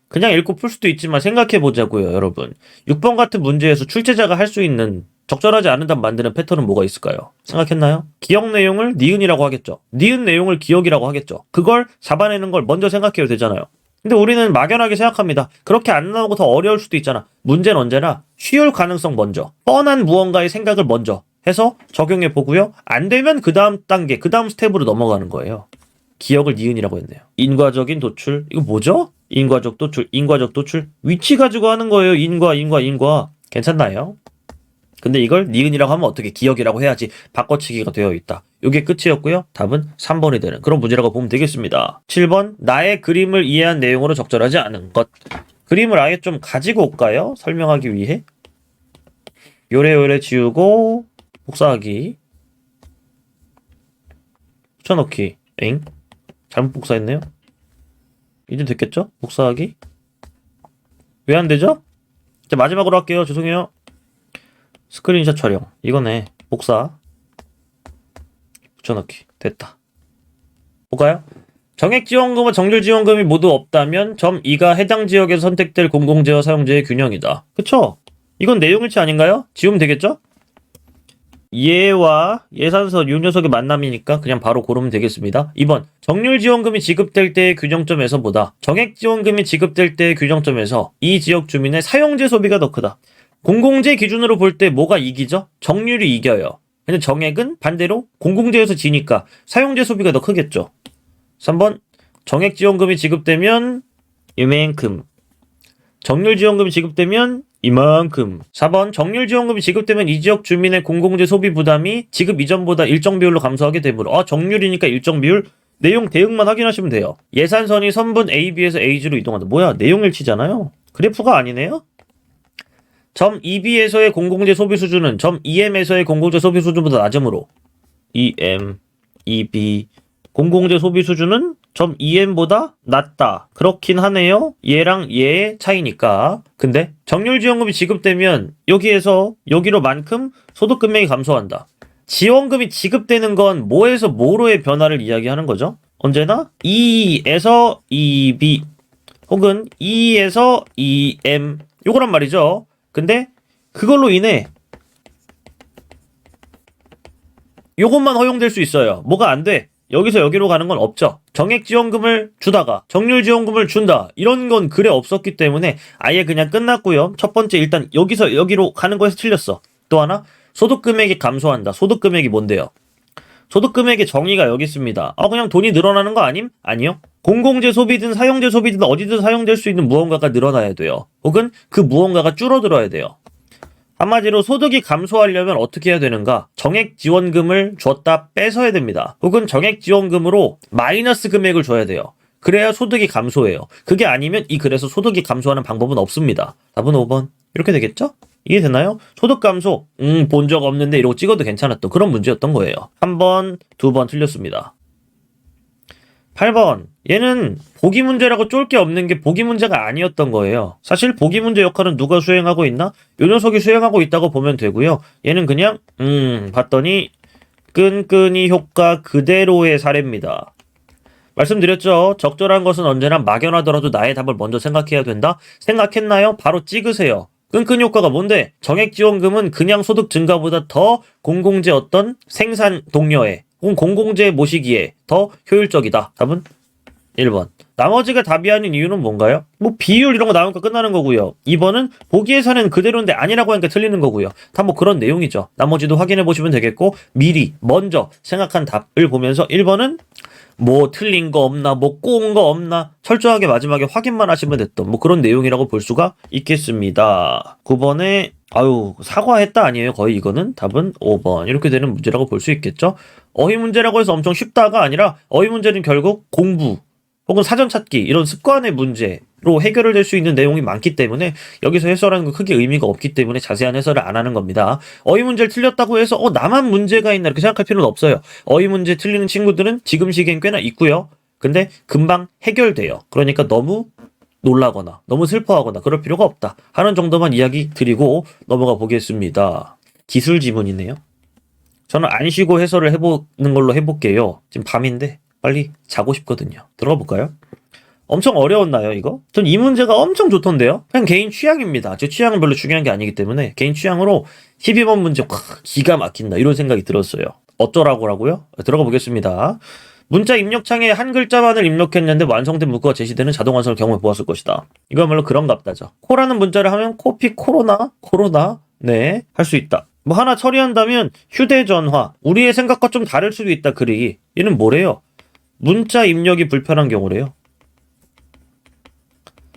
그냥 읽고 풀 수도 있지만 생각해보자고요, 여러분. 6번 같은 문제에서 출제자가 할 수 있는 적절하지 않은 답 만드는 패턴은 뭐가 있을까요? 생각했나요? 기억 내용을 니은이라고 하겠죠. 니은 내용을 기억이라고 하겠죠. 그걸 잡아내는 걸 먼저 생각해도 되잖아요. 근데 우리는 막연하게 생각합니다. 그렇게 안 나오고 더 어려울 수도 있잖아. 문제는 언제나 쉬울 가능성 먼저, 뻔한 무언가의 생각을 먼저 해서 적용해보고요. 안 되면 그 다음 단계, 그 다음 스텝으로 넘어가는 거예요. 기억을 니은이라고 했네요. 인과적인 도출. 이거 뭐죠? 인과적 도출. 위치 가지고 하는 거예요. 인과. 괜찮나요? 근데 이걸 니은이라고 하면 어떻게 기억이라고 해야지 바꿔치기가 되어 있다. 이게 끝이었고요. 답은 3번이 되는 그런 문제라고 보면 되겠습니다. 7번 나의 그림을 이해한 내용으로 적절하지 않은 것. 그림을 아예 좀 가지고 올까요? 설명하기 위해. 요래 지우고 복사하기. 붙여넣기. 잘못 복사했네요. 이제 됐겠죠? 복사하기. 왜 안 되죠? 자, 마지막으로 할게요. 죄송해요. 스크린샷 촬영. 이거네. 복사. 붙여넣기. 됐다. 볼까요? 정액지원금과 정률지원금이 모두 없다면 점 2가 해당 지역에서 선택될 공공재와 사용재의 균형이다. 그쵸? 이건 내용일치 아닌가요? 지우면 되겠죠? 얘와 예산서 요 녀석의 만남이니까 그냥 바로 고르면 되겠습니다. 2번 정률지원금이 지급될 때의 균형점에서 보다 정액지원금이 지급될 때의 균형점에서 이 지역 주민의 사용재 소비가 더 크다. 공공재 기준으로 볼 때 뭐가 이기죠? 정률이 이겨요. 근데 정액은 반대로 공공재에서 지니까 사용재 소비가 더 크겠죠. 3번 정액지원금이 지급되면 이만큼, 정률지원금이 지급되면 이만큼. 4번 정률지원금이 지급되면 이 지역 주민의 공공재 소비 부담이 지급 이전보다 일정 비율로 감소하게 되므로 정률이니까 일정 비율. 내용 대응만 확인하시면 돼요. 예산선이 선분 AB에서 AG로 이동한다. 뭐야? 내용일치잖아요. 그래프가 아니네요. 점 2B에서의 공공재 소비 수준은 점 2M에서의 공공재 소비 수준보다 낮으므로 2M, 2B 공공재 소비 수준은 점 2M보다 낮다. 그렇긴 하네요. 얘랑 얘의 차이니까. 근데 정률지원금이 지급되면 여기에서 여기로만큼 소득금액이 감소한다. 지원금이 지급되는 건 뭐에서 뭐로의 변화를 이야기하는 거죠? 언제나 2에서 2b 혹은 2에서 2m 요거란 말이죠. 근데 그걸로 인해 요것만 허용될 수 있어요. 뭐가 안 돼? 여기서 여기로 가는 건 없죠. 정액지원금을 주다가 정률지원금을 준다. 이런 건 글에 없었기 때문에 아예 그냥 끝났고요. 첫 번째 일단 여기서 여기로 가는 거에서 틀렸어. 또 하나 소득금액이 감소한다. 소득금액이 뭔데요? 소득금액의 정의가 여기 있습니다. 그냥 돈이 늘어나는 거 아님? 아니요. 공공재 소비든 사용재 소비든 어디든 사용될 수 있는 무언가가 늘어나야 돼요. 혹은 그 무언가가 줄어들어야 돼요. 한마디로 소득이 감소하려면 어떻게 해야 되는가? 정액지원금을 줬다 뺏어야 됩니다. 혹은 정액지원금으로 마이너스 금액을 줘야 돼요. 그래야 소득이 감소해요. 그게 아니면 이 글에서 소득이 감소하는 방법은 없습니다. 답은 5번. 이렇게 되겠죠? 이해되나요? 소득 감소, 본 적 없는데 이러고 찍어도 괜찮았던 그런 문제였던 거예요. 한 번, 두 번 틀렸습니다. 8번. 얘는 보기 문제라고 쫄 게 없는 게 보기 문제가 아니었던 거예요. 사실 보기 문제 역할은 누가 수행하고 있나? 요 녀석이 수행하고 있다고 보면 되고요. 얘는 그냥 봤더니 끈끈이 효과 그대로의 사례입니다. 말씀드렸죠. 적절한 것은 언제나 막연하더라도 나의 답을 먼저 생각해야 된다. 생각했나요? 바로 찍으세요. 끈끈이 효과가 뭔데? 정액지원금은 그냥 소득 증가보다 더 공공재 어떤 생산 동료에 혹은 공공재 모시기에 더 효율적이다. 답은 1번. 나머지가 답이 아닌 이유는 뭔가요? 뭐 비율 이런 거 나오니까 끝나는 거고요. 2번은 보기에서는 그대로인데 아니라고 하니까 틀리는 거고요. 다 뭐 그런 내용이죠. 나머지도 확인해 보시면 되겠고 미리 먼저 생각한 답을 보면서 1번은 뭐 틀린 거 없나 뭐 꼬은 거 없나 철저하게 마지막에 확인만 하시면 됐던 뭐 그런 내용이라고 볼 수가 있겠습니다. 9번에 사과했다 아니에요. 거의 이거는 답은 5번 이렇게 되는 문제라고 볼 수 있겠죠. 어휘 문제라고 해서 엄청 쉽다가 아니라 어휘 문제는 결국 공부 혹은 사전 찾기 이런 습관의 문제로 해결을 될 수 있는 내용이 많기 때문에 여기서 해설하는 건 크게 의미가 없기 때문에 자세한 해설을 안 하는 겁니다. 어휘 문제를 틀렸다고 해서 나만 문제가 있나 이렇게 생각할 필요는 없어요. 어휘 문제 틀리는 친구들은 지금 시기엔 꽤나 있고요. 근데 금방 해결돼요. 그러니까 너무 놀라거나 너무 슬퍼하거나 그럴 필요가 없다 하는 정도만 이야기 드리고 넘어가 보겠습니다. 기술 지문이네요. 저는 안 쉬고 해설을 해보는 걸로 해볼게요. 지금 밤인데 빨리 자고 싶거든요. 들어가 볼까요? 엄청 어려웠나요, 이거? 전 이 문제가 엄청 좋던데요? 그냥 개인 취향입니다. 제 취향은 별로 중요한 게 아니기 때문에 개인 취향으로 12번 문제 기가 막힌다 이런 생각이 들었어요. 어쩌라고라고요? 들어가 보겠습니다. 문자 입력창에 한 글자만을 입력했는데 완성된 문구가 제시되는 자동 완성을 경험해 보았을 것이다. 이거야말로 그런갑다죠. 코라는 문자를 하면 코피 코로나 네, 할 수 있다. 뭐 하나 처리한다면 휴대전화 우리의 생각과 좀 다를 수도 있다. 글이 얘는 뭐래요? 문자 입력이 불편한 경우래요.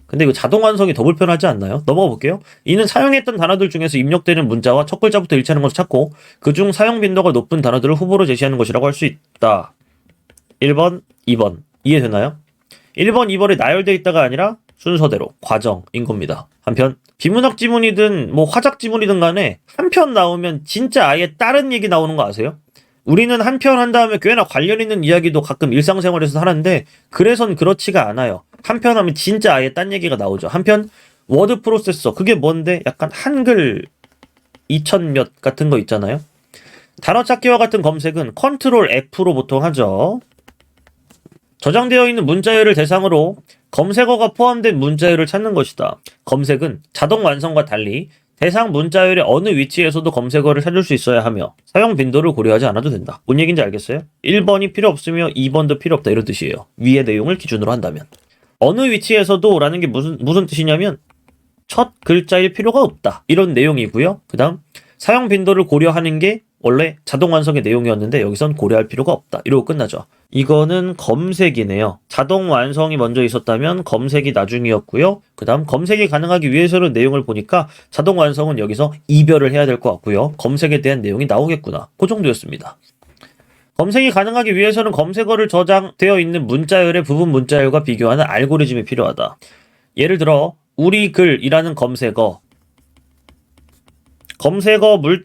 근데 이거 자동 완성이 더 불편하지 않나요? 넘어가 볼게요. 이는 사용했던 단어들 중에서 입력되는 문자와 첫 글자부터 일치하는 것을 찾고 그중 사용 빈도가 높은 단어들을 후보로 제시하는 것이라고 할 수 있다. 1번, 2번. 이해되나요? 1번, 2번이 나열되어 있다가 아니라 순서대로 과정인 겁니다. 한편 비문학 지문이든 뭐 화작 지문이든 간에 한 편 나오면 진짜 아예 다른 얘기 나오는 거 아세요? 우리는 한 편 한 다음에 꽤나 관련 있는 이야기도 가끔 일상생활에서 하는데 그래선 그렇지가 않아요. 한 편 하면 진짜 아예 딴 얘기가 나오죠. 한편 워드 프로세서 그게 뭔데 약간 한글 2000몇 같은 거 있잖아요. 단어 찾기와 같은 검색은 컨트롤 F로 보통 하죠. 저장되어 있는 문자열을 대상으로 검색어가 포함된 문자열을 찾는 것이다. 검색은 자동 완성과 달리 대상 문자열의 어느 위치에서도 검색어를 찾을 수 있어야 하며 사용 빈도를 고려하지 않아도 된다. 뭔 얘기인지 알겠어요? 1번이 필요 없으며 2번도 필요 없다 이런 뜻이에요. 위의 내용을 기준으로 한다면. 어느 위치에서도 라는 게 무슨 뜻이냐면 첫 글자일 필요가 없다. 이런 내용이고요. 그 다음 사용 빈도를 고려하는 게 원래 자동 완성의 내용이었는데 여기선 고려할 필요가 없다. 이러고 끝나죠. 이거는 검색이네요. 자동 완성이 먼저 있었다면 검색이 나중이었고요. 그 다음 검색이 가능하기 위해서는 내용을 보니까 자동 완성은 여기서 이별을 해야 될 것 같고요. 검색에 대한 내용이 나오겠구나. 그 정도였습니다. 검색이 가능하기 위해서는 검색어를 저장되어 있는 문자열의 부분 문자열과 비교하는 알고리즘이 필요하다. 예를 들어 우리 글이라는 검색어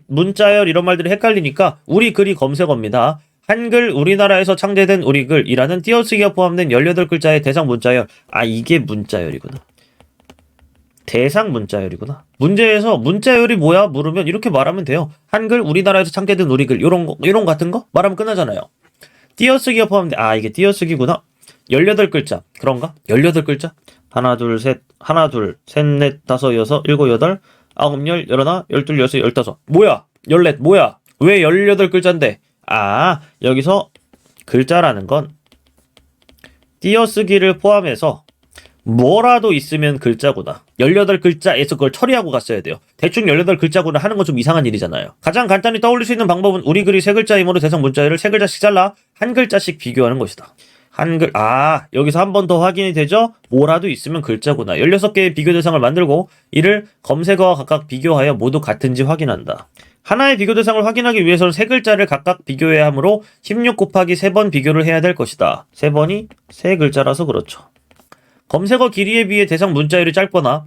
문자열 이런 말들이 헷갈리니까 우리 글이 검색어입니다. 한글 우리나라에서 창제된 우리 글이라는 띄어쓰기가 포함된 18글자의 대상 문자열. 이게 문자열이구나. 대상 문자열이구나. 문제에서 문자열이 뭐야? 물으면 이렇게 말하면 돼요. 한글 우리나라에서 창제된 우리 글 요런 같은 거 말하면 끝나잖아요. 띄어쓰기가 포함돼. 아, 이게 띄어쓰기구나. 18글자. 그런가? 18글자? 하나, 둘, 셋, 하나, 둘, 셋, 넷, 다섯, 여섯, 일곱, 여덟, 아홉, 열, 열하나, 열둘, 열셋, 열다섯. 뭐야? 14, 뭐야? 왜 18글자인데? 아, 여기서 글자라는 건 띄어쓰기를 포함해서 뭐라도 있으면 글자구나. 18글자에서 그걸 처리하고 갔어야 돼요. 대충 18글자구나 하는 건 좀 이상한 일이잖아요. 가장 간단히 떠올릴 수 있는 방법은 우리 글이 3글자이므로 대상 문자열을 3글자씩 잘라 한 글자씩 비교하는 것이다. 여기서 한 번 더 확인이 되죠? 뭐라도 있으면 글자구나. 16개의 비교 대상을 만들고 이를 검색어와 각각 비교하여 모두 같은지 확인한다. 하나의 비교 대상을 확인하기 위해서는 3글자를 각각 비교해야 하므로 16 곱하기 3번 비교를 해야 될 것이다. 3번이 3글자라서 그렇죠. 검색어 길이에 비해 대상 문자열이 짧거나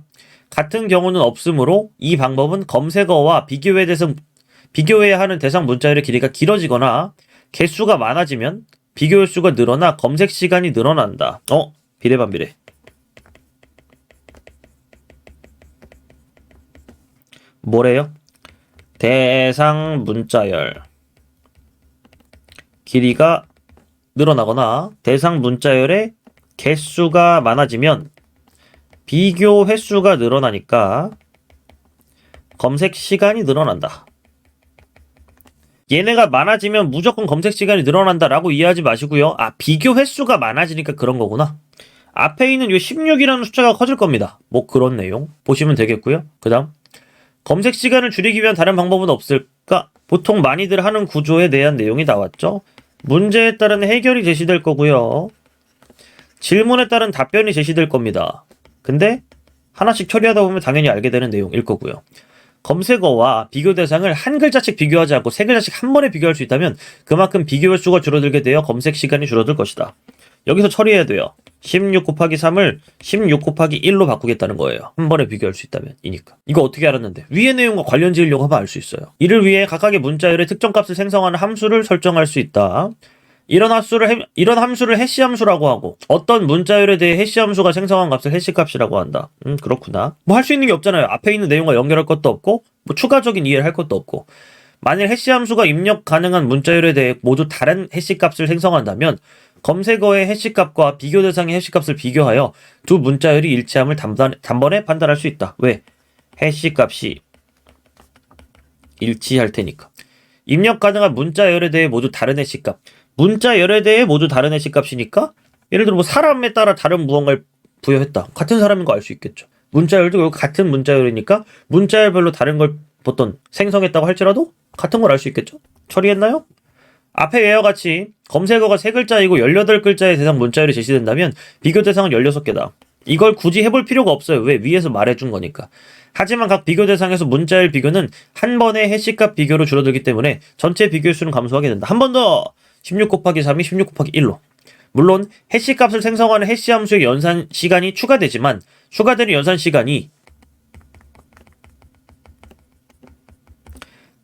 같은 경우는 없으므로 이 방법은 검색어와 비교해야 하는 대상 문자열의 길이가 길어지거나 개수가 많아지면 비교 횟수가 늘어나 검색 시간이 늘어난다. 비례반비례. 뭐래요? 대상 문자열 길이가 늘어나거나 대상 문자열의 개수가 많아지면 비교 횟수가 늘어나니까 검색 시간이 늘어난다. 얘네가 많아지면 무조건 검색 시간이 늘어난다라고 이해하지 마시고요. 비교 횟수가 많아지니까 그런 거구나. 앞에 있는 이 16이라는 숫자가 커질 겁니다. 뭐 그런 내용 보시면 되겠고요. 그 다음 검색 시간을 줄이기 위한 다른 방법은 없을까? 보통 많이들 하는 구조에 대한 내용이 나왔죠. 문제에 따른 해결이 제시될 거고요. 질문에 따른 답변이 제시될 겁니다. 근데 하나씩 처리하다 보면 당연히 알게 되는 내용일 거고요. 검색어와 비교 대상을 한 글자씩 비교하지 않고 3글자씩 한 번에 비교할 수 있다면 그만큼 비교 횟수가 줄어들게 되어 검색 시간이 줄어들 것이다. 여기서 처리해야 돼요. 16 곱하기 3을 16 곱하기 1로 바꾸겠다는 거예요. 한 번에 비교할 수 있다면 이니까. 이거 어떻게 알았는데? 위의 내용과 관련 지으려고 하면 알 수 있어요. 이를 위해 각각의 문자열의 특정 값을 생성하는 함수를 설정할 수 있다. 이런 함수를 해시 함수라고 하고 어떤 문자열에 대해 해시 함수가 생성한 값을 해시 값이라고 한다. 그렇구나. 뭐 할 수 있는 게 없잖아요. 앞에 있는 내용과 연결할 것도 없고 뭐 추가적인 이해를 할 것도 없고 만일 해시 함수가 입력 가능한 문자열에 대해 모두 다른 해시 값을 생성한다면 검색어의 해시 값과 비교 대상의 해시 값을 비교하여 두 문자열이 일치함을 단번에 판단할 수 있다. 왜? 해시 값이 일치할 테니까. 입력 가능한 문자열에 대해 모두 다른 해시 값. 문자열에 대해 모두 다른 해시 값이니까 예를 들어 뭐 사람에 따라 다른 무언가를 부여했다. 같은 사람인 거 알 수 있겠죠. 문자열도 같은 문자열이니까 문자열별로 다른 걸 어떤 생성했다고 할지라도 같은 걸 알 수 있겠죠. 처리했나요? 앞에 예와 같이 검색어가 3글자이고 18글자의 대상 문자열이 제시된다면 비교 대상은 16개다. 이걸 굳이 해볼 필요가 없어요. 왜? 위에서 말해준 거니까. 하지만 각 비교 대상에서 문자열 비교는 한 번의 해시값 비교로 줄어들기 때문에 전체 비교 수는 감소하게 된다. 한 번 더! 16 곱하기 3이 16 곱하기 1로. 물론 해시값을 생성하는 해시 함수의 연산 시간이 추가되지만 추가되는 연산 시간이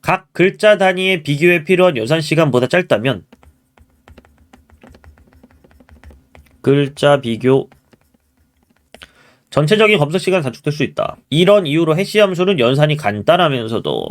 각 글자 단위의 비교에 필요한 연산 시간보다 짧다면 글자 비교 전체적인 검색 시간이 단축될 수 있다. 이런 이유로 해시 함수는 연산이 간단하면서도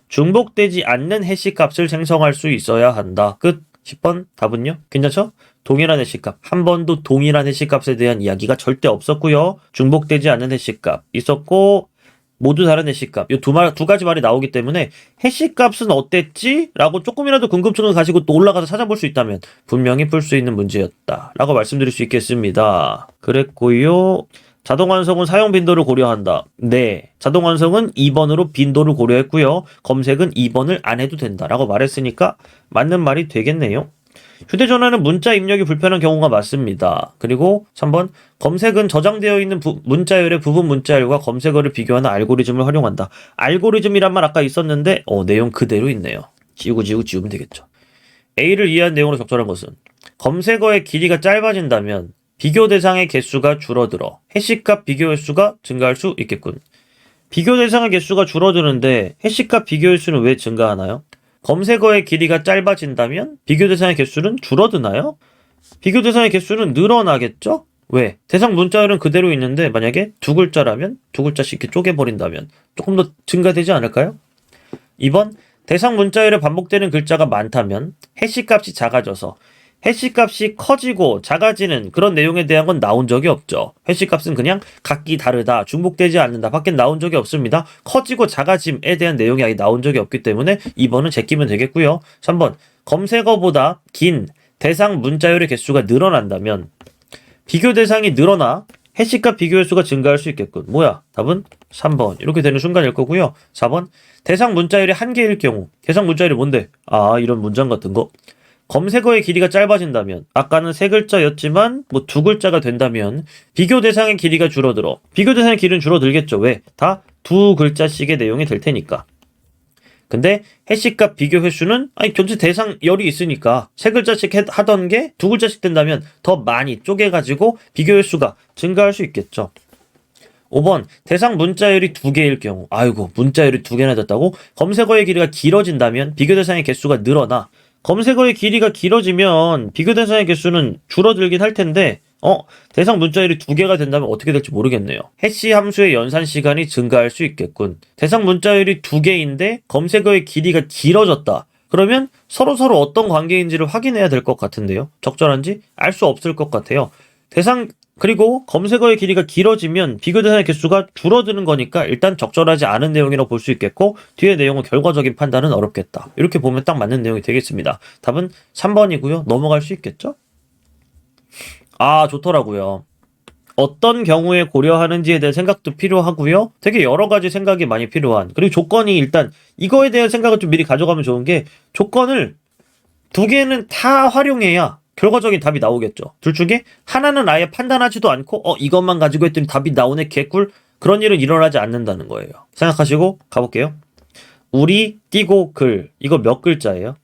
중복되지 않는 해시 값을 생성할 수 있어야 한다. 끝. 10번 답은요? 괜찮죠? 동일한 해시값. 한 번도 동일한 해시값에 대한 이야기가 절대 없었고요. 중복되지 않는 해시값 있었고 모두 다른 해시값. 이 두 가지 말이 나오기 때문에 해시값은 어땠지? 라고 조금이라도 궁금증을 가지고 또 올라가서 찾아볼 수 있다면 분명히 풀 수 있는 문제였다. 라고 말씀드릴 수 있겠습니다. 그랬고요. 자동완성은 사용 빈도를 고려한다. 네. 자동완성은 2번으로 빈도를 고려했고요. 검색은 2번을 안 해도 된다. 라고 말했으니까 맞는 말이 되겠네요. 휴대전화는 문자 입력이 불편한 경우가 많습니다. 그리고 3번 검색은 저장되어 있는 문자열의 부분 문자열과 검색어를 비교하는 알고리즘을 활용한다. 알고리즘이란 말 아까 있었는데 내용 그대로 있네요. 지우면 되겠죠. A를 이해한 내용으로 적절한 것은 검색어의 길이가 짧아진다면 비교 대상의 개수가 줄어들어 해시값 비교 횟수가 증가할 수 있겠군. 비교 대상의 개수가 줄어드는데 해시값 비교 횟수는 왜 증가하나요? 검색어의 길이가 짧아진다면 비교 대상의 개수는 줄어드나요? 비교 대상의 개수는 늘어나겠죠? 왜? 대상 문자열은 그대로 있는데 만약에 2글자라면 2글자씩 이렇게 쪼개버린다면 조금 더 증가되지 않을까요? 2번 대상 문자열에 반복되는 글자가 많다면 해시값이 작아져서 해시값이 커지고 작아지는 그런 내용에 대한 건 나온 적이 없죠. 해시값은 그냥 각기 다르다, 중복되지 않는다 밖에 나온 적이 없습니다. 커지고 작아짐에 대한 내용이 아예 나온 적이 없기 때문에 2번은 제끼면 되겠고요. 3번 검색어보다 긴 대상 문자열의 개수가 늘어난다면 비교 대상이 늘어나 해시값 비교 횟수가 증가할 수 있겠군. 뭐야? 답은 3번. 이렇게 되는 순간일 거고요. 4번. 대상 문자열이 한 개일 경우. 대상 문자열이 뭔데? 아, 이런 문장 같은 거. 검색어의 길이가 짧아진다면, 아까는 세 글자였지만 뭐 두 글자가 된다면 비교 대상의 길이가 줄어들어. 비교 대상의 길이는 줄어들겠죠. 왜? 다 두 글자씩의 내용이 될 테니까. 근데 해시값 비교 횟수는 전체 대상 열이 있으니까 세 글자씩 하던 게 두 글자씩 된다면 더 많이 쪼개가지고 비교 횟수가 증가할 수 있겠죠. 5번 대상 문자열이 두 개일 경우. 아이고, 문자열이 두 개나 됐다고? 검색어의 길이가 길어진다면 비교 대상의 개수가 늘어나. 검색어의 길이가 길어지면 비교 대상의 개수는 줄어들긴 할 텐데 대상 문자열이 두 개가 된다면 어떻게 될지 모르겠네요. 해시 함수의 연산 시간이 증가할 수 있겠군. 대상 문자열이 두 개인데 검색어의 길이가 길어졌다. 그러면 서로 어떤 관계인지를 확인해야 될 것 같은데요. 적절한지 알 수 없을 것 같아요. 그리고 검색어의 길이가 길어지면 비교 대상의 개수가 줄어드는 거니까 일단 적절하지 않은 내용이라고 볼 수 있겠고 뒤의 내용은 결과적인 판단은 어렵겠다. 이렇게 보면 딱 맞는 내용이 되겠습니다. 답은 3번이고요. 넘어갈 수 있겠죠? 아, 좋더라고요. 어떤 경우에 고려하는지에 대한 생각도 필요하고요. 되게 여러 가지 생각이 많이 필요한. 그리고 조건이 일단 이거에 대한 생각을 좀 미리 가져가면 좋은 게 조건을 두 개는 다 활용해야 결과적인 답이 나오겠죠. 둘 중에 하나는 아예 판단하지도 않고 이것만 가지고 했더니 답이 나오네 개꿀. 그런 일은 일어나지 않는다는 거예요. 생각하시고 가볼게요. 우리 띄고 글. 이거 몇 글자예요?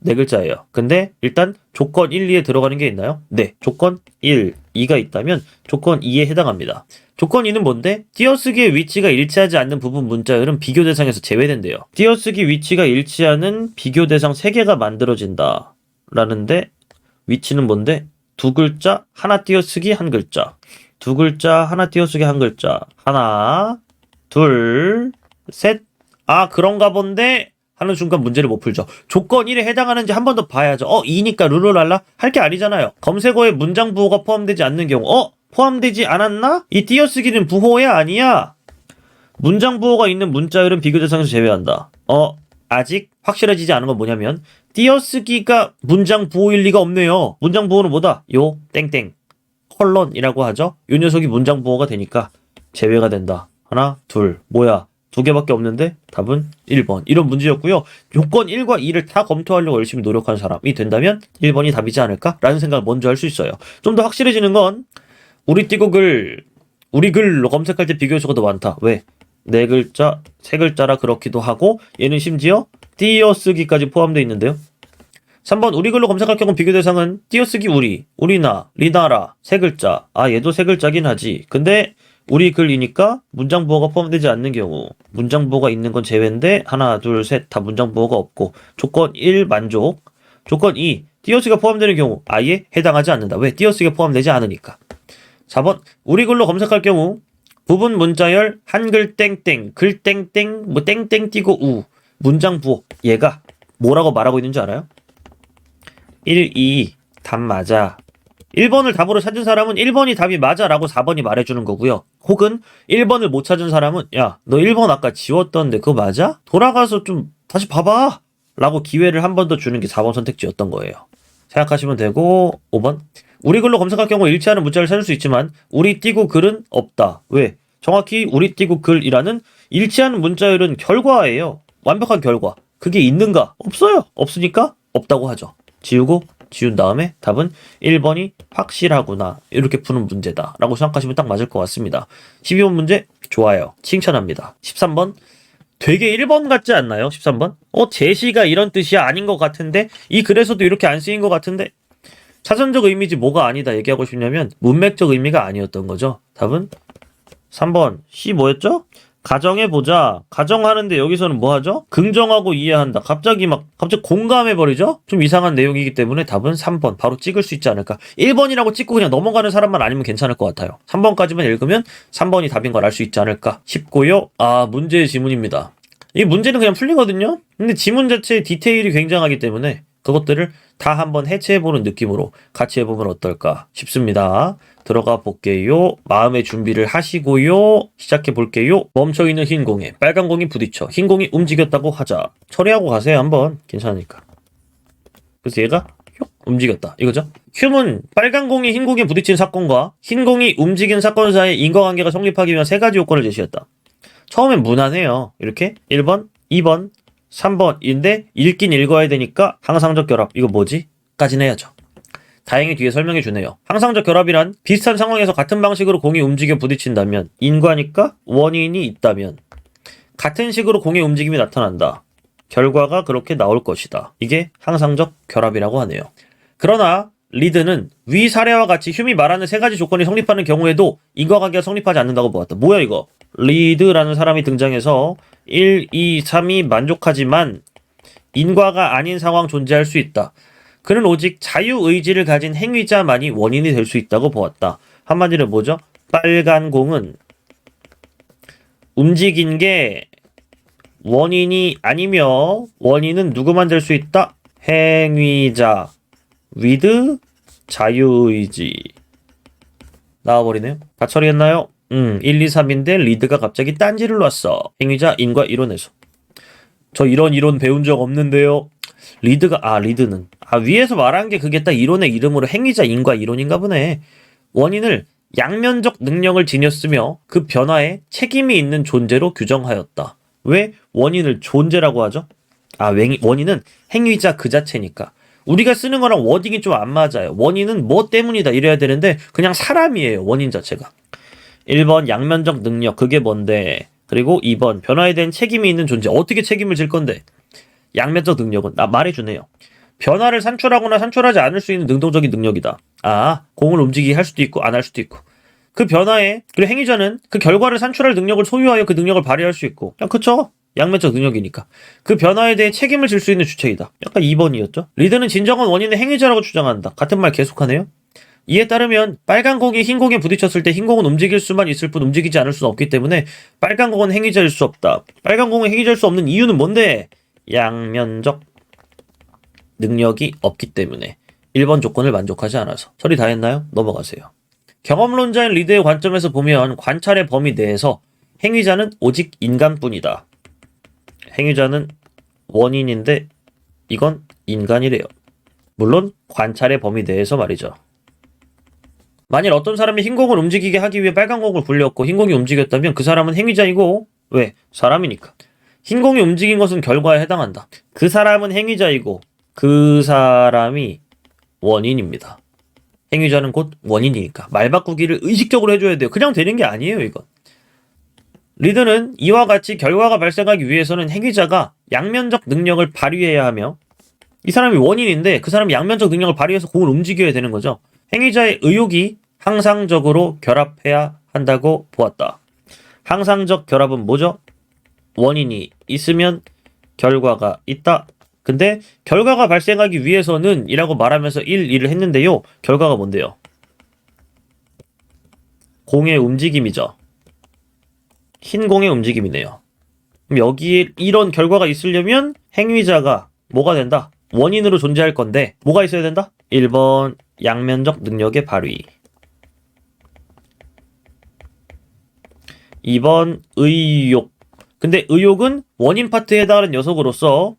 네 글자예요. 근데 일단 조건 1, 2에 들어가는 게 있나요? 네. 조건 1, 2가 있다면 조건 2에 해당합니다. 조건 2는 뭔데? 띄어쓰기의 위치가 일치하지 않는 부분 문자열은 비교 대상에서 제외된대요. 띄어쓰기 위치가 일치하는 비교 대상 3개가 만들어진다. 라는데 위치는 뭔데? 두 글자, 하나 띄어쓰기, 한 글자. 두 글자, 하나 띄어쓰기, 한 글자. 하나, 둘, 셋. 아, 그런가 본데? 하는 순간 문제를 못 풀죠. 조건 1에 해당하는지 한 번 더 봐야죠. 2니까 룰루랄라? 할 게 아니잖아요. 검색어에 문장 부호가 포함되지 않는 경우. 포함되지 않았나? 이 띄어쓰기는 부호야? 아니야? 문장 부호가 있는 문자열은 비교 대상에서 제외한다. 아직 확실해지지 않은 건 뭐냐면 띄어쓰기가 문장 부호일 리가 없네요. 문장 부호는 뭐다? 요 땡땡 컬런이라고 하죠. 요 녀석이 문장 부호가 되니까 제외가 된다. 하나, 둘, 뭐야? 두 개밖에 없는데 답은 1번. 이런 문제였고요. 조건 1과 2를 다 검토하려고 열심히 노력한 사람이 된다면 1번이 답이지 않을까라는 생각을 먼저 할 수 있어요. 좀 더 확실해지는 건 우리 띄고 우리 글로 검색할 때 비교 요소가 더 많다. 왜? 네 글자, 세 글자라 그렇기도 하고 얘는 심지어 띄어쓰기까지 포함되어 있는데요. 3번 우리 글로 검색할 경우 비교 대상은 띄어쓰기 우리나, 리나라 세 글자. 얘도 세 글자긴 하지. 근데 우리 글이니까 문장 부호가 포함되지 않는 경우 문장 부호가 있는 건 제외인데 하나, 둘, 셋 다 문장 부호가 없고 조건 1 만족. 조건 2 띄어쓰기가 포함되는 경우 아예 해당하지 않는다. 왜? 띄어쓰기가 포함되지 않으니까. 4번 우리 글로 검색할 경우 부분 문자열 한글 땡땡 글 땡땡 뭐 땡땡 띄고 우 문장 부호 얘가 뭐라고 말하고 있는지 알아요? 1, 2 답 맞아. 1번을 답으로 찾은 사람은 1번이 답이 맞아 라고 4번이 말해주는 거고요. 혹은 1번을 못 찾은 사람은 야, 너 1번 아까 지웠던데 그거 맞아? 돌아가서 좀 다시 봐봐 라고 기회를 한 번 더 주는 게 4번 선택지였던 거예요. 생각하시면 되고 5번 우리 글로 검색할 경우 일치하는 문자를 찾을 수 있지만 우리 띄고 글은 없다. 왜? 정확히 우리 띄고 글이라는 일치하는 문자열은 결과예요. 완벽한 결과. 그게 있는가? 없어요. 없으니까 없다고 하죠. 지운 다음에 답은 1번이 확실하구나. 이렇게 푸는 문제다. 라고 생각하시면 딱 맞을 것 같습니다. 12번 문제 좋아요. 칭찬합니다. 13번 되게 1번 같지 않나요? 13번 제시가 이런 뜻이야 아닌 것 같은데 이 글에서도 이렇게 안 쓰인 것 같은데 사전적 의미지 뭐가 아니다 얘기하고 싶냐면 문맥적 의미가 아니었던 거죠. 답은 3번 C 뭐였죠? 가정해보자. 가정하는데 여기서는 뭐 하죠? 긍정하고 이해한다. 갑자기 공감해버리죠? 좀 이상한 내용이기 때문에 답은 3번. 바로 찍을 수 있지 않을까. 1번이라고 찍고 그냥 넘어가는 사람만 아니면 괜찮을 것 같아요. 3번까지만 읽으면 3번이 답인 걸 알 수 있지 않을까 싶고요. 문제의 지문입니다. 이 문제는 그냥 풀리거든요? 근데 지문 자체의 디테일이 굉장하기 때문에 그것들을 다 한번 해체해보는 느낌으로 같이 해보면 어떨까 싶습니다. 들어가 볼게요. 마음의 준비를 하시고요. 시작해 볼게요. 멈춰있는 흰 공에 빨간 공이 부딪혀 흰 공이 움직였다고 하자. 처리하고 가세요. 한번 괜찮으니까. 그래서 얘가 움직였다 이거죠. 큐는 빨간 공이 흰 공에 부딪힌 사건과 흰 공이 움직인 사건 사이의 인과관계가 성립하기 위한 세 가지 요건을 제시했다. 처음엔 무난해요. 이렇게 1번, 2번, 3번인데 읽긴 읽어야 되니까 항상적 결합 이거 뭐지? 까지는 해야죠. 다행히 뒤에 설명해 주네요. 항상적 결합이란 비슷한 상황에서 같은 방식으로 공이 움직여 부딪힌다면 인과니까 원인이 있다면 같은 식으로 공의 움직임이 나타난다. 결과가 그렇게 나올 것이다. 이게 항상적 결합이라고 하네요. 그러나 리드는 위 사례와 같이 흉이 말하는 세 가지 조건이 성립하는 경우에도 인과관계가 성립하지 않는다고 보았다. 뭐야 이거? 리드라는 사람이 등장해서 1, 2, 3이 만족하지만 인과가 아닌 상황 존재할 수 있다. 그는 오직 자유의지를 가진 행위자만이 원인이 될 수 있다고 보았다. 한마디로 뭐죠? 빨간 공은 움직인 게 원인이 아니며 원인은 누구만 될 수 있다? 행위자 with 자유의지 나와버리네요. 다 처리했나요? 1, 2, 3인데 리드가 갑자기 딴지를 놨어. 행위자 인과 이론에서. 저 이런 이론 배운 적 없는데요. 리드는 위에서 말한 게 그게 딱 이론의 이름으로 행위자 인과 이론인가 보네. 원인을 양면적 능력을 지녔으며 그 변화에 책임이 있는 존재로 규정하였다. 왜 원인을 존재라고 하죠? 원인은 행위자 그 자체니까. 우리가 쓰는 거랑 워딩이 좀 안 맞아요. 원인은 뭐 때문이다 이래야 되는데 그냥 사람이에요. 원인 자체가. 1번 양면적 능력 그게 뭔데? 그리고 2번 변화에 대한 책임이 있는 존재. 어떻게 책임을 질 건데? 양면적 능력은 말해주네요. 변화를 산출하거나 산출하지 않을 수 있는 능동적인 능력이다. 공을 움직이게 할 수도 있고 안 할 수도 있고. 그 변화에 그리고 행위자는 그 결과를 산출할 능력을 소유하여 그 능력을 발휘할 수 있고. 그쵸? 양면적 능력이니까. 그 변화에 대해 책임을 질 수 있는 주체이다. 약간 2번이었죠? 리드는 진정한 원인의 행위자라고 주장한다. 같은 말 계속하네요. 이에 따르면 빨간 공이 흰 공에 부딪혔을 때 흰 공은 움직일 수만 있을 뿐 움직이지 않을 수는 없기 때문에 빨간 공은 행위자일 수 없다. 빨간 공은 행위자일 수 없는 이유는 뭔데? 양면적 능력이 없기 때문에 1번 조건을 만족하지 않아서. 처리 다 했나요? 넘어가세요. 경험론자인 리드의 관점에서 보면 관찰의 범위 내에서 행위자는 오직 인간뿐이다. 행위자는 원인인데 이건 인간이래요. 물론 관찰의 범위 내에서 말이죠. 만일 어떤 사람이 흰 공을 움직이게 하기 위해 빨간 공을 굴렸고 흰 공이 움직였다면 그 사람은 행위자이고 왜? 사람이니까. 흰 공이 움직인 것은 결과에 해당한다. 그 사람은 행위자이고 그 사람이 원인입니다. 행위자는 곧 원인이니까. 말 바꾸기를 의식적으로 해줘야 돼요. 그냥 되는 게 아니에요 이건. 리드는 이와 같이 결과가 발생하기 위해서는 행위자가 양면적 능력을 발휘해야 하며 이 사람이 원인인데 그 사람이 양면적 능력을 발휘해서 공을 움직여야 되는 거죠. 행위자의 의욕이 항상적으로 결합해야 한다고 보았다. 항상적 결합은 뭐죠? 원인이 있으면 결과가 있다. 근데 결과가 발생하기 위해서는 이라고 말하면서 1을 했는데요. 결과가 뭔데요? 공의 움직임이죠. 흰 공의 움직임이네요. 그럼 여기에 이런 결과가 있으려면 행위자가 뭐가 된다? 원인으로 존재할 건데 뭐가 있어야 된다? 1번 양면적 능력의 발휘 2번 의욕. 근데 의욕은 원인 파트에 해당하는 녀석으로서